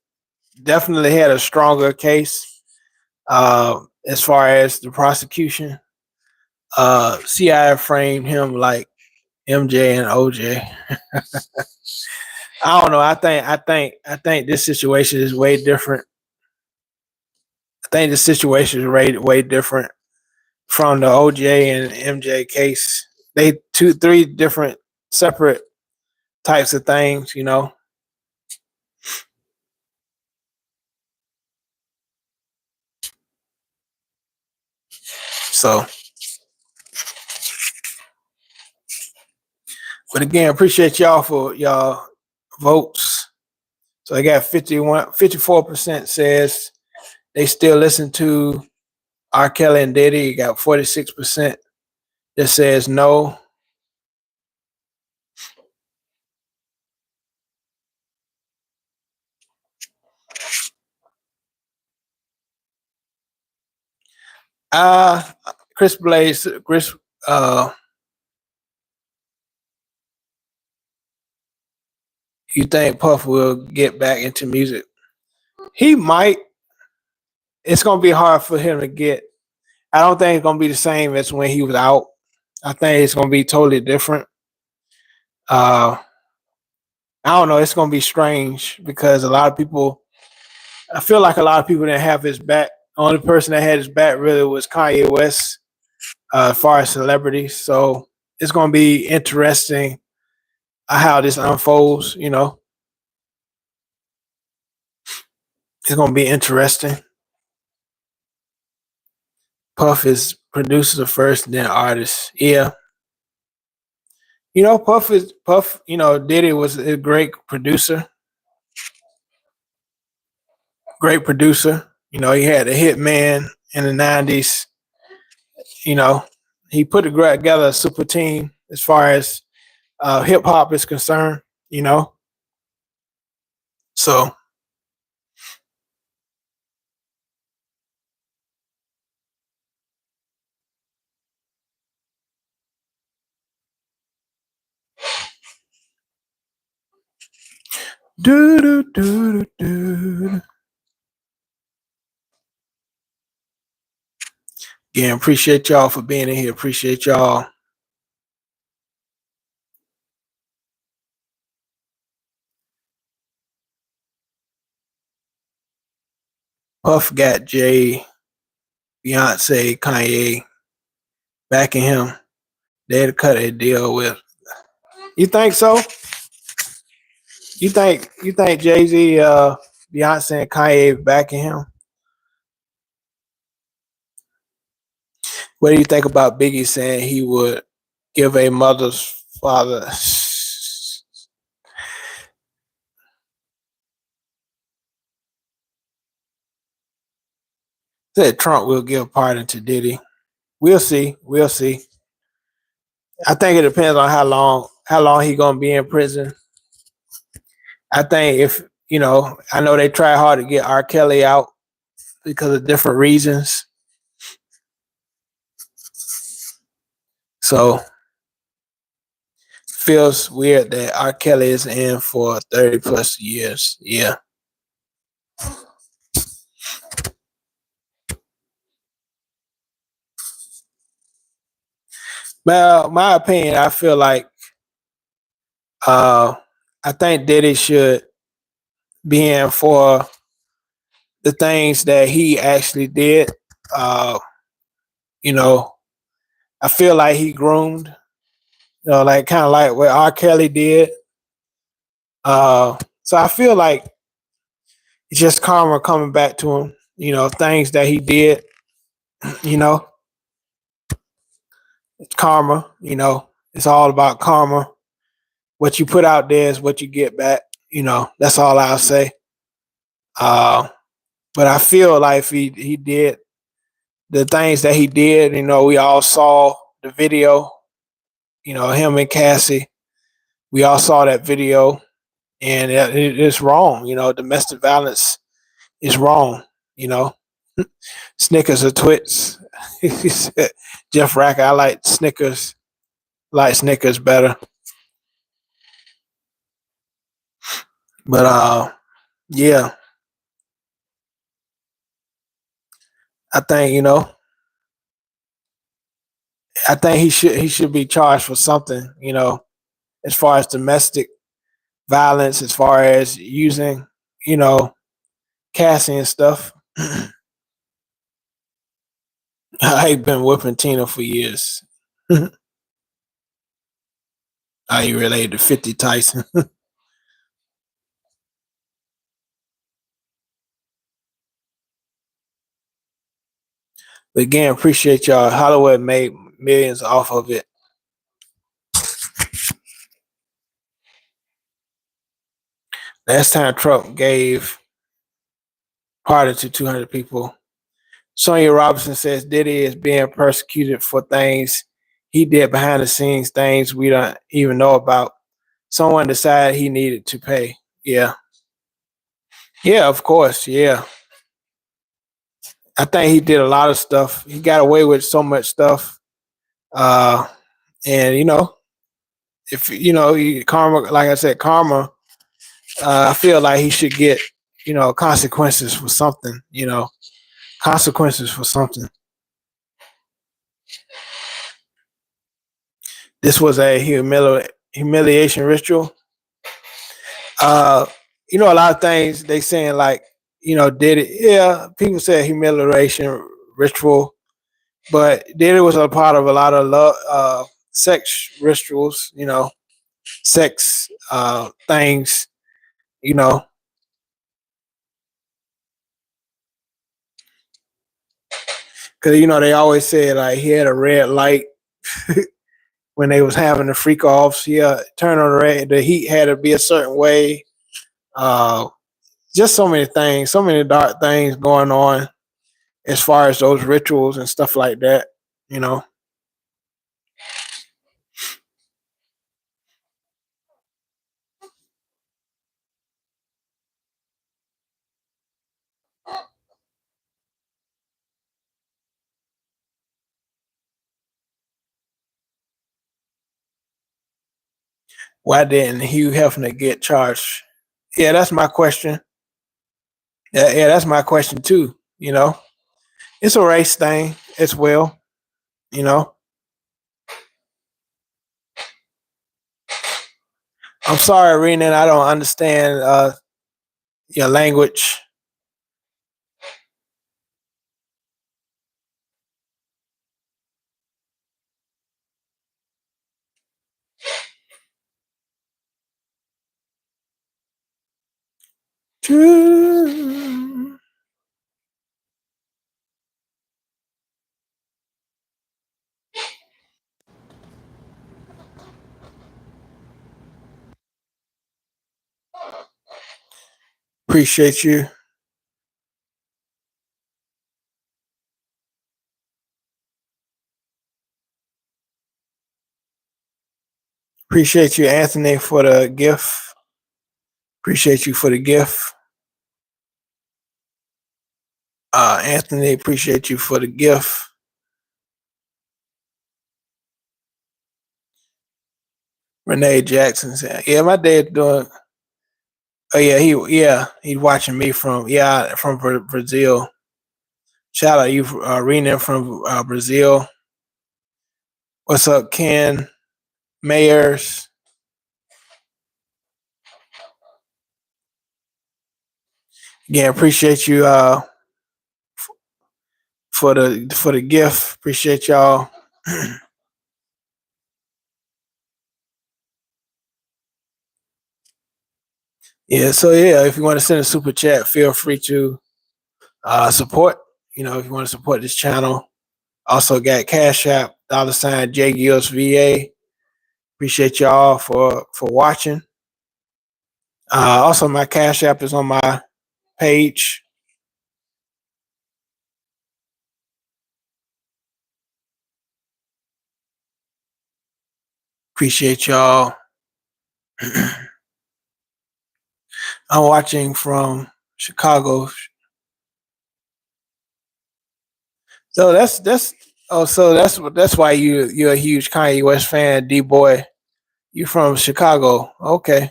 Speaker 1: definitely had a stronger case as far as the prosecution. CIA framed him like MJ and OJ. I don't know. I think this situation is way different. I think the situation is way different from the OJ and MJ case. They three different separate types of things. So, but again, appreciate y'all for y'all votes. So I got 54% says they still listen to R. Kelly and Diddy. You got 46% that says no. Uh Chris, you think Puff will get back into music? He might. It's gonna be hard for him to get. I don't think it's gonna be the same as when he was out. I think it's gonna be totally different. Uh, I don't know. It's gonna be strange because a lot of people. I feel like a lot of people didn't have his back. The only person that had his back really was Kanye West, as far as celebrities. So it's gonna be interesting how this unfolds. It's gonna be interesting. Puff is producer first, then artist. Yeah. Puff. Diddy was a great producer. Great producer. He had a hit man in the 90s. You know, he put together a super team as far as hip hop is concerned. You know, so do do do do. Again, appreciate y'all for being in here. Appreciate y'all. Puff got Jay, Beyonce, Kanye backing him. They had to cut a deal with. You think so? You think Jay Z, Beyonce, and Kanye backing him? What do you think about Biggie saying he would give a mother's father? Said Trump will give pardon to Diddy. We'll see. We'll see. I think it depends on how long he gonna be in prison. I think if I know they try hard to get R. Kelly out because of different reasons. So feels weird that R. Kelly is in for 30 plus years. Yeah. Well, my opinion, I feel like uh, I think Diddy should be in for the things that he actually did. Uh, you know, I feel like he groomed, like kind of like what R. Kelly did. So I feel like it's just karma coming back to him. Things that he did. You know, it's karma. It's all about karma. What you put out there is what you get back. That's all I'll say. Uh, but I feel like if he did the things that he did, we all saw the video. Him and Cassie. We all saw that video, and it's wrong. Domestic violence is wrong. You know, Snickers or Twits. He said, Jeff Racker, I like Snickers. Like Snickers better. But yeah, I think I think he should be charged for something. As far as domestic violence, as far as using you know Cassie and stuff. I ain't been whipping Tina for years. Are you related to 50 Tyson? But again, appreciate y'all. Hollywood made millions off of it. Last time Trump gave pardon to 200 people. Sonia Robinson says Diddy is being persecuted for things he did behind the scenes, things we don't even know about. Someone decided he needed to pay. Yeah. Yeah, of course. Yeah. I think he did a lot of stuff. He got away with so much stuff. Uh, and if karma, like I said, karma. I feel like he should get consequences for something. Consequences for something. This was a humiliation ritual. Uh, a lot of things they saying like did it. Yeah, people say humiliation ritual, but Diddy was a part of a lot of love, sex rituals. Sex things. You know, because they always say like he had a red light when they was having the freak offs. Yeah, turn on the red. The heat had to be a certain way. Uh, just so many things, so many dark things going on as far as those rituals and stuff like that. You know, why didn't Hugh Hefner get charged? Yeah, that's my question. Yeah, that's my question too. It's a race thing as well. You know, I'm sorry, Renan, I don't understand your language. Appreciate you. Appreciate you, Anthony, for the gift. Appreciate you for the gift. Anthony, appreciate you for the gift. Renee Jackson said, "Yeah, my dad doing. Oh he's watching me from Brazil. Shout out you, Rena from Brazil. What's up, Ken Mayers? Again, appreciate you for the gift. Appreciate y'all. Yeah, so yeah, if you want to send a super chat, feel free to support. If you want to support this channel, also got Cash App, $ J Gills VA. Appreciate y'all for watching. Also, my Cash App is on my page. Appreciate y'all. I'm watching from Chicago. So that's why you're a huge Kanye West fan, D boy. You from Chicago? Okay.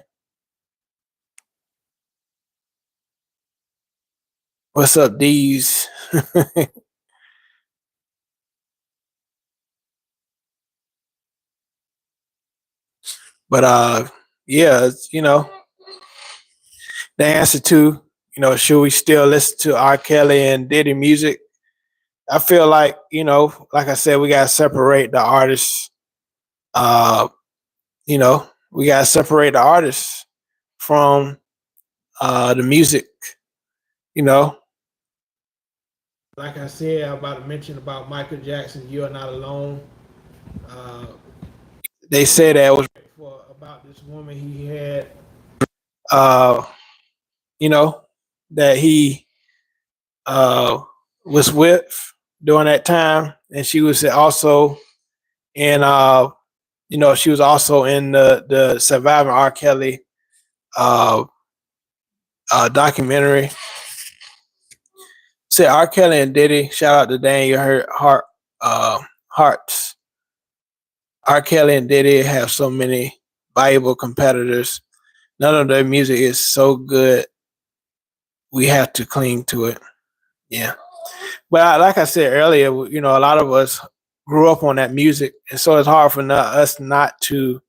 Speaker 1: What's up, D's? But yeah, the answer to should we still listen to R. Kelly and Diddy music? I feel like like I said, we gotta separate the artists. Uh, we gotta separate the artists from the music. You know, like I said, I'm about to mention about Michael Jackson. You are not alone. Uh, they said that it was about this woman he had. Uh, you know, that he uh was with during that time, and she was also in she was also in the Surviving R. Kelly uh, documentary. Said R. Kelly and Diddy. Shout out to Daniel Hearts. R. Kelly and Diddy have so many valuable competitors. None of their music is so good. We have to cling to it. Yeah. But like I said earlier, a lot of us grew up on that music, and so it's hard for us not to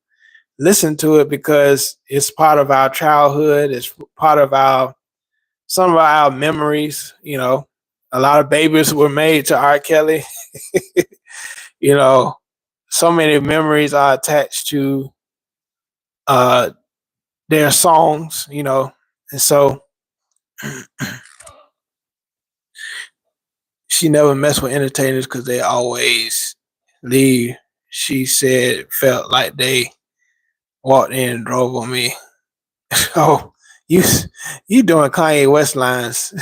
Speaker 1: listen to it because it's part of our childhood. It's part of some of our memories. A lot of babies were made to R. Kelly. you know, so many memories are attached to uh, their songs. And so she never messed with entertainers because they always leave. She said felt like they walked in and drove on me. Oh, you you doing Kanye West lines?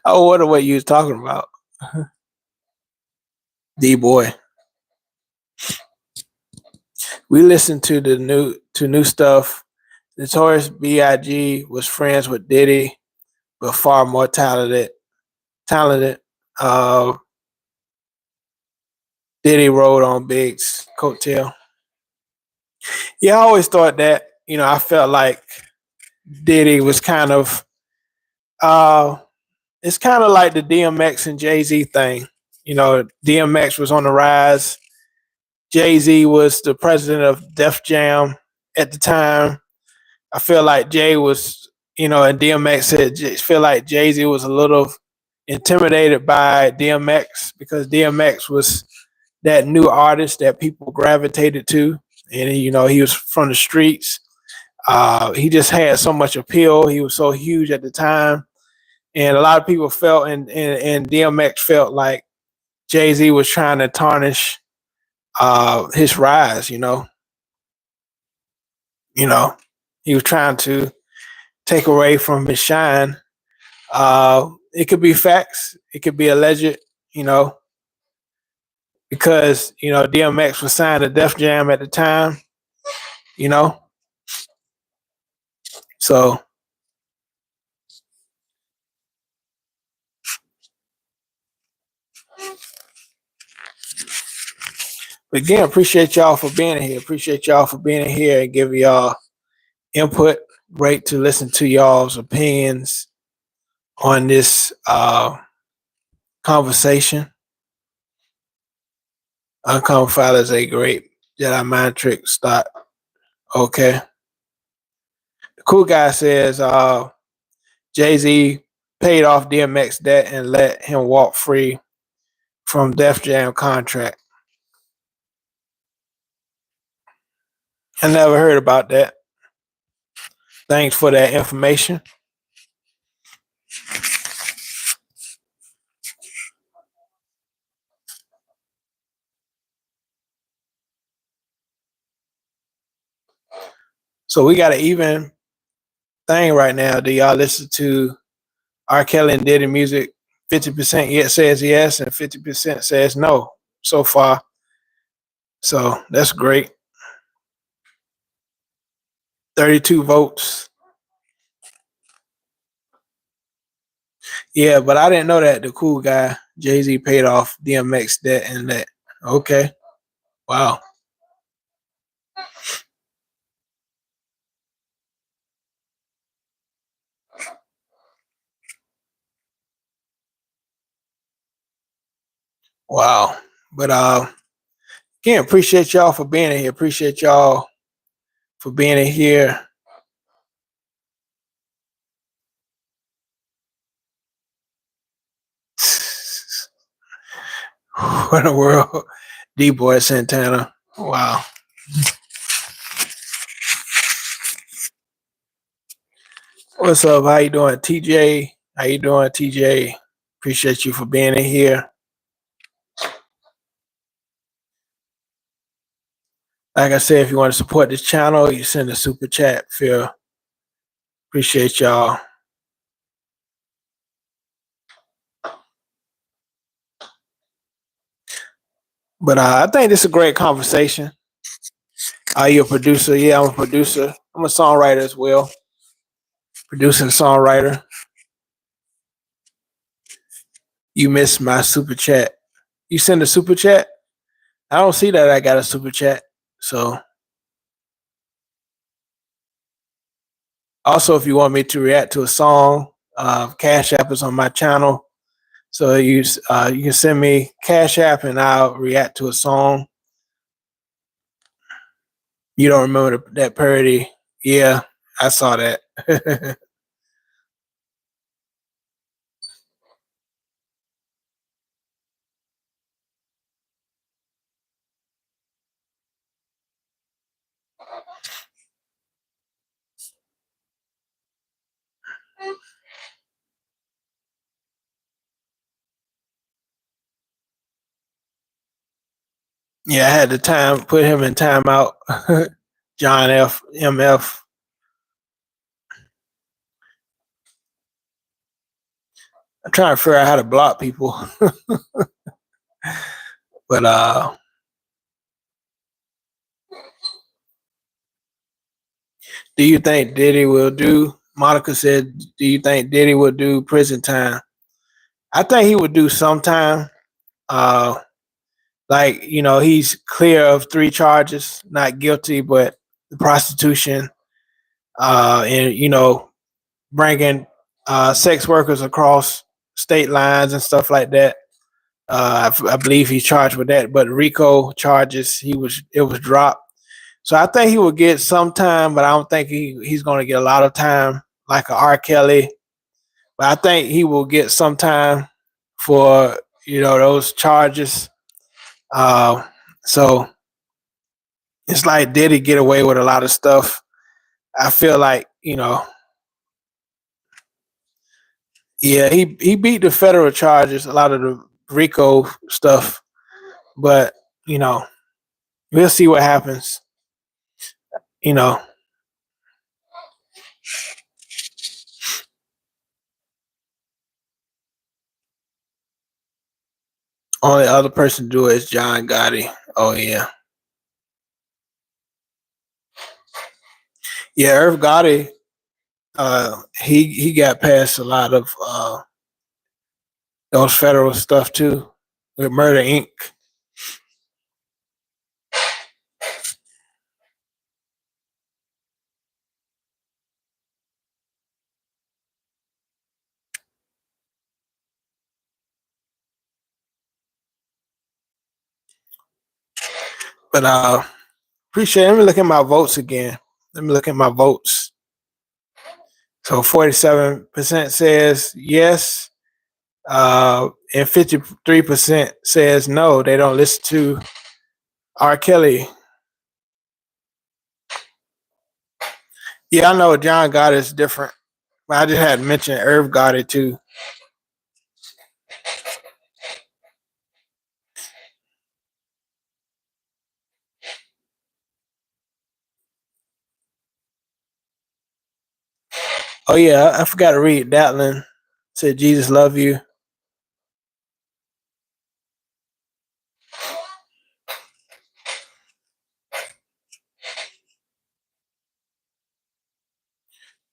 Speaker 1: I wonder what you was talking about, D boy. We listened to the new stuff. Notorious B.I.G. was friends with Diddy, but far more talented. Talented. Uh, Diddy rode on Big's coattail. Yeah, I always thought that. I felt like Diddy was kind of. Uh, it's kind of like the DMX and Jay Z thing. DMX was on the rise. Jay Z was the president of Def Jam at the time. I feel like Jay was, and DMX said, feel like Jay Z was a little intimidated by DMX because DMX was that new artist that people gravitated to. And, he was from the streets. He just had so much appeal. He was so huge at the time. And a lot of people felt, and DMX felt like Jay Z was trying to tarnish his rise, You know, he was trying to take away from his shine. It could be facts, it could be alleged, you know, because DMX was signed to Def Jam at the time, you know. So again, appreciate y'all for being here. Appreciate y'all for being here and giving y'all input. Great to listen to y'all's opinions on this conversation. Uncommon File is a great Jedi mind trick start. Okay. The cool guy says Jay-Z paid off DMX debt and let him walk free from Def Jam contract. I never heard about that. Thanks for that information. So we got an even thing right now. Do y'all listen to R. Kelly and Diddy music? 50% yet says yes and 50% says no so far. So that's great. 32 votes. Yeah, but I didn't know that the cool guy, Jay-Z, paid off DMX debt and that. Okay. Wow. Wow. But again, appreciate y'all for being in here. Appreciate y'all for being in here. What in the world? D-Boy Santana. Wow. What's up? How you doing, TJ? How you doing, TJ? Appreciate you for being in here. Like I said, if you want to support this channel, you send a super chat. Phil, appreciate y'all. But I think this is a great conversation. Are you a producer? Yeah, I'm a producer. I'm a songwriter as well. Producer and songwriter. You missed my super chat. You send a super chat? I don't see that I got a super chat. So also, if you want me to react to a song, Cash App is on my channel. So you can send me Cash App and I'll react to a song. You don't remember that parody? Yeah, I saw that. Yeah, I had to put him in timeout. John F. MF. I'm trying to figure out how to block people. But do you think Diddy will do? Monica said, "Do you think Diddy will do prison time?" I think he would do some time. Uh, like he's clear of 3 charges, not guilty, but the prostitution, and bringing sex workers across state lines and stuff like that. I believe he's charged with that, but RICO charges it was dropped. So I think he will get some time, but I don't think he's going to get a lot of time like a R. Kelly. But I think he will get some time for those charges. Uh, so it's like Diddy get away with a lot of stuff. I feel like yeah, he beat the federal charges, a lot of the RICO stuff, but you know we'll see what happens. You know, only other person to do it is John Gotti. Oh yeah, yeah, Irv Gotti. He got past a lot of those federal stuff too with Murder Inc. But appreciate it. Let me look at my votes again. Let me look at my votes. So 47% says yes, and 53% says no. They don't listen to R. Kelly. Yeah, I know John Gotti is different. But I just had mentioned Irv Gotti too. Oh yeah, I forgot to read Datlin. Said Jesus love you.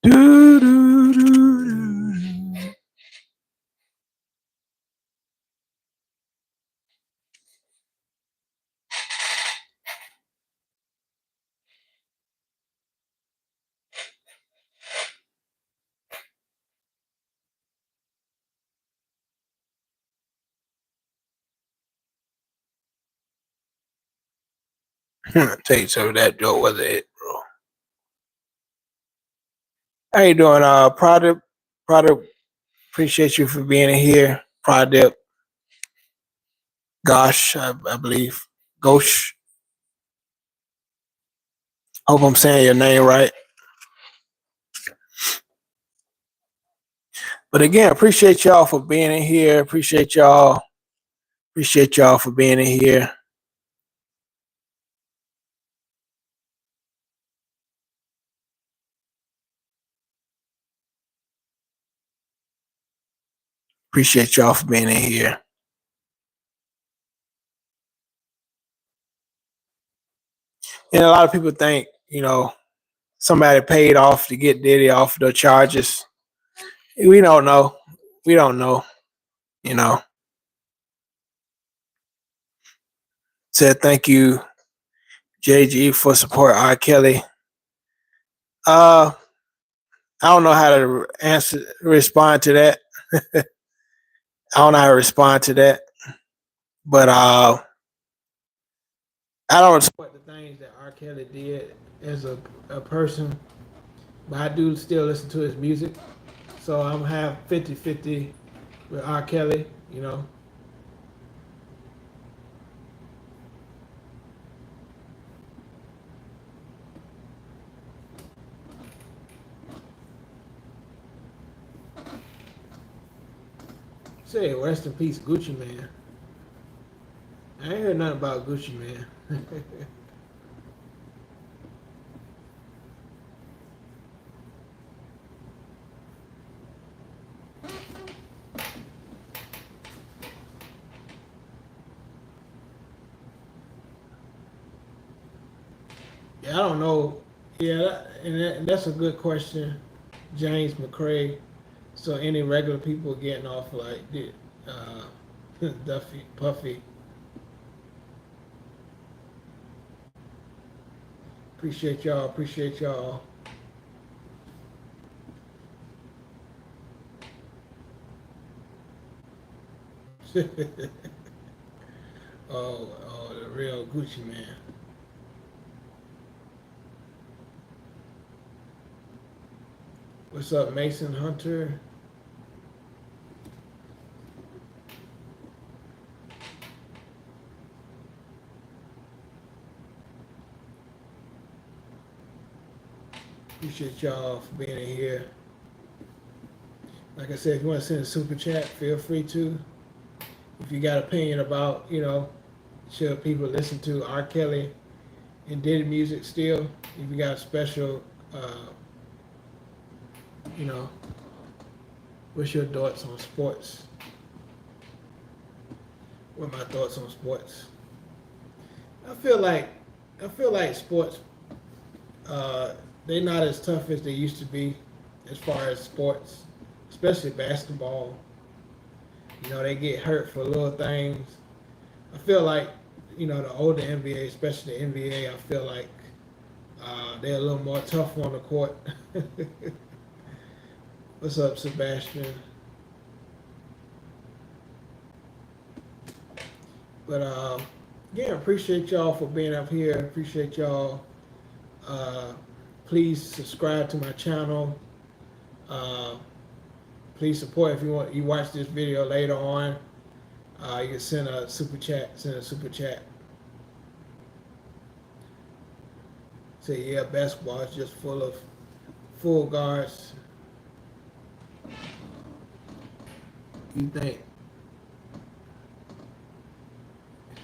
Speaker 1: Do, do, do, do. Tell you so that joke was it, bro. How you doing, product? Product, appreciate you for being in here. Product, gosh, I believe. Gosh. Hope I'm saying your name right. But again, appreciate y'all for being in here. Appreciate y'all. Appreciate y'all for being in here. Appreciate y'all for being in here. And a lot of people think, somebody paid off to get Diddy off the charges. We don't know. We don't know. You know. Said thank you, JG, for support R. Kelly. Uh, I don't know how to respond to that. I don't know how to respond to that. But I don't support the things that R. Kelly did as a person, but I do still listen to his music. So I'm have 50-50 with R. Kelly. Say rest in peace, Gucci Man. I ain't heard nothing about Gucci Man. Yeah, I don't know. Yeah, and that's a good question, James McCrae. So any regular people getting off like Duffy, Puffy. Appreciate y'all. Appreciate y'all. Oh, the real Gucci Man. What's up, Mason Hunter? Appreciate y'all for being in here. Like I said, if you want to send a super chat, feel free to. If you got opinion about, should people listen to R. Kelly and Diddy music still? If you got special, you know, what's your thoughts on sports? What are my thoughts on sports? I feel like, I feel like sports, they're not as tough as they used to be, as far as sports, especially basketball. They get hurt for little things. I feel like, the older NBA, especially the NBA, I feel like they're a little more tough on the court. What's up, Sebastian? But Yeah, appreciate y'all for being up here. Appreciate y'all. Uh, please subscribe to my channel. Uh, please support if you watch this video later on. You can send a super chat. Send a super chat. Say yeah, basketball is just full of full guards. You think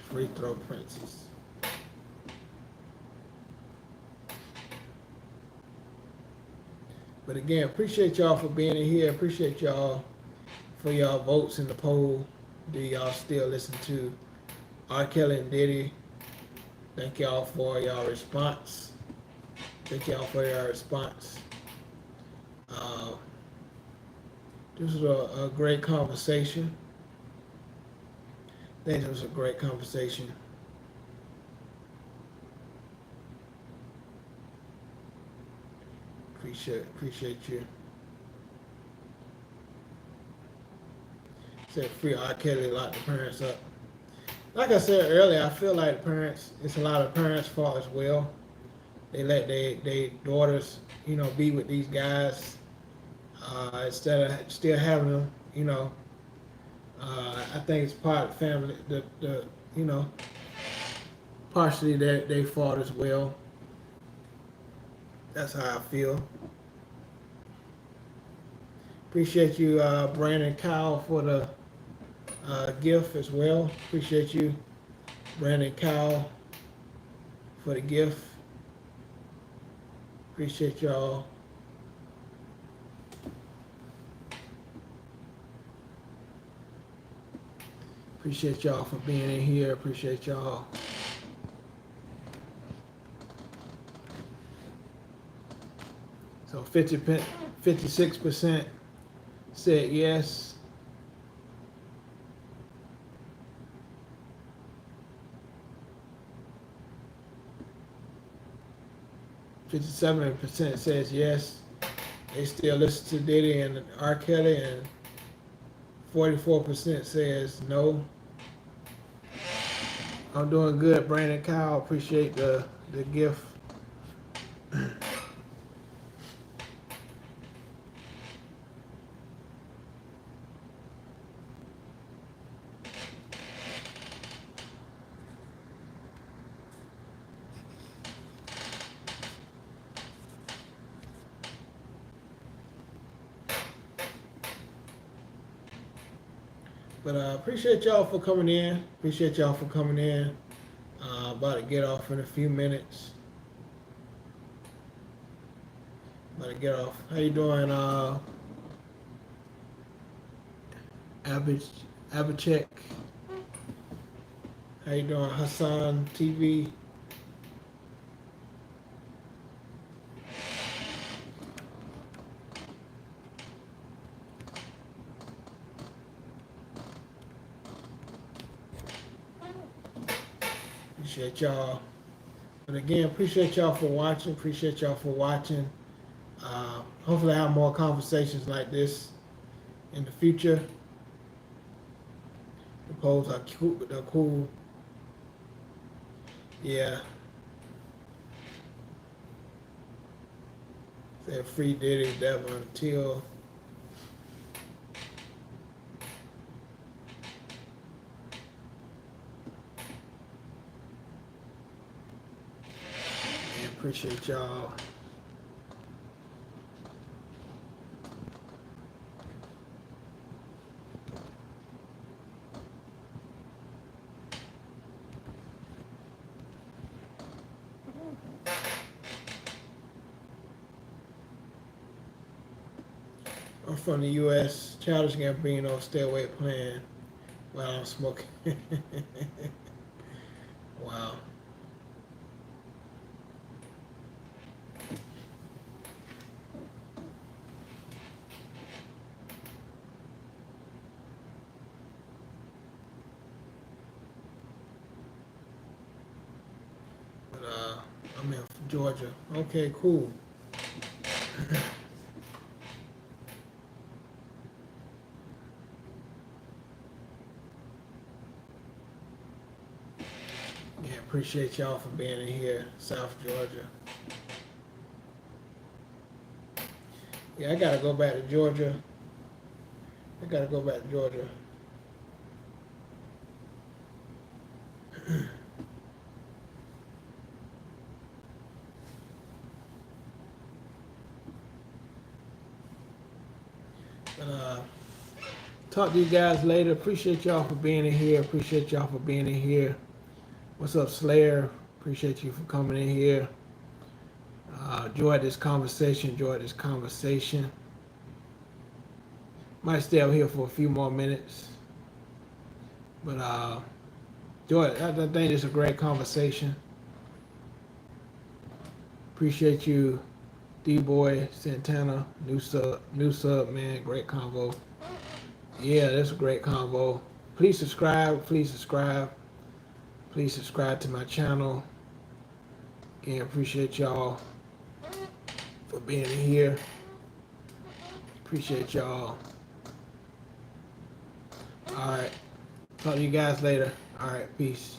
Speaker 1: free throw princess. But again, appreciate y'all for being in here. Appreciate y'all for y'all votes in the poll. Do y'all still listen to R. Kelly and Diddy? Thank y'all for y'all response. Thank y'all for your response. Uh, this was a great conversation. I think it was a great conversation. Appreciate you. Said free R. Kelly locked the parents up. Like I said earlier, I feel like the parents. It's a lot of parents' fault as well. They let their daughters, be with these guys instead of still having them. I think it's part of the family. The you know partially they fault as well. That's how I feel. Appreciate you, Brandon Kyle, for the gift as well. Appreciate you, Brandon Kyle, for the gift. Appreciate y'all. Appreciate y'all for being in here. Appreciate y'all. So 56% said yes. 57% says yes. They still listen to Diddy and R. Kelly, and 44% says no. I'm doing good, Brandon Kyle. Appreciate the gift. But appreciate y'all for coming in. Appreciate y'all for coming in. About to get off in a few minutes. About to get off. How you doing, Abhishek? How you doing, Hassan TV? Appreciate y'all. But again, appreciate y'all for watching. Appreciate y'all for watching. Hopefully, I have more conversations like this in the future. The polls are cute. They're cool. Yeah. Said free Diddy, Devil until. Man, appreciate y'all. I'm from the U.S. Childish Gambino, stay away playing while I'm smoking. Wow. But I'm in Georgia. Okay, cool. Appreciate y'all for being in here, South Georgia. Yeah, I gotta go back to Georgia. I gotta go back to Georgia. But talk to you guys later. Appreciate y'all for being in here. Appreciate y'all for being in here. What's up, Slayer? Appreciate you for coming in here. Enjoyed this conversation. Enjoyed this conversation. Might stay up here for a few more minutes. But enjoyed it. I think it's a great conversation. Appreciate you, D-Boy, Santana, new sub, man. Great convo. Yeah, that's a great convo. Please subscribe. Please subscribe. Please subscribe to my channel. Again, appreciate y'all for being here. Appreciate y'all. All right. Talk to you guys later. All right. Peace.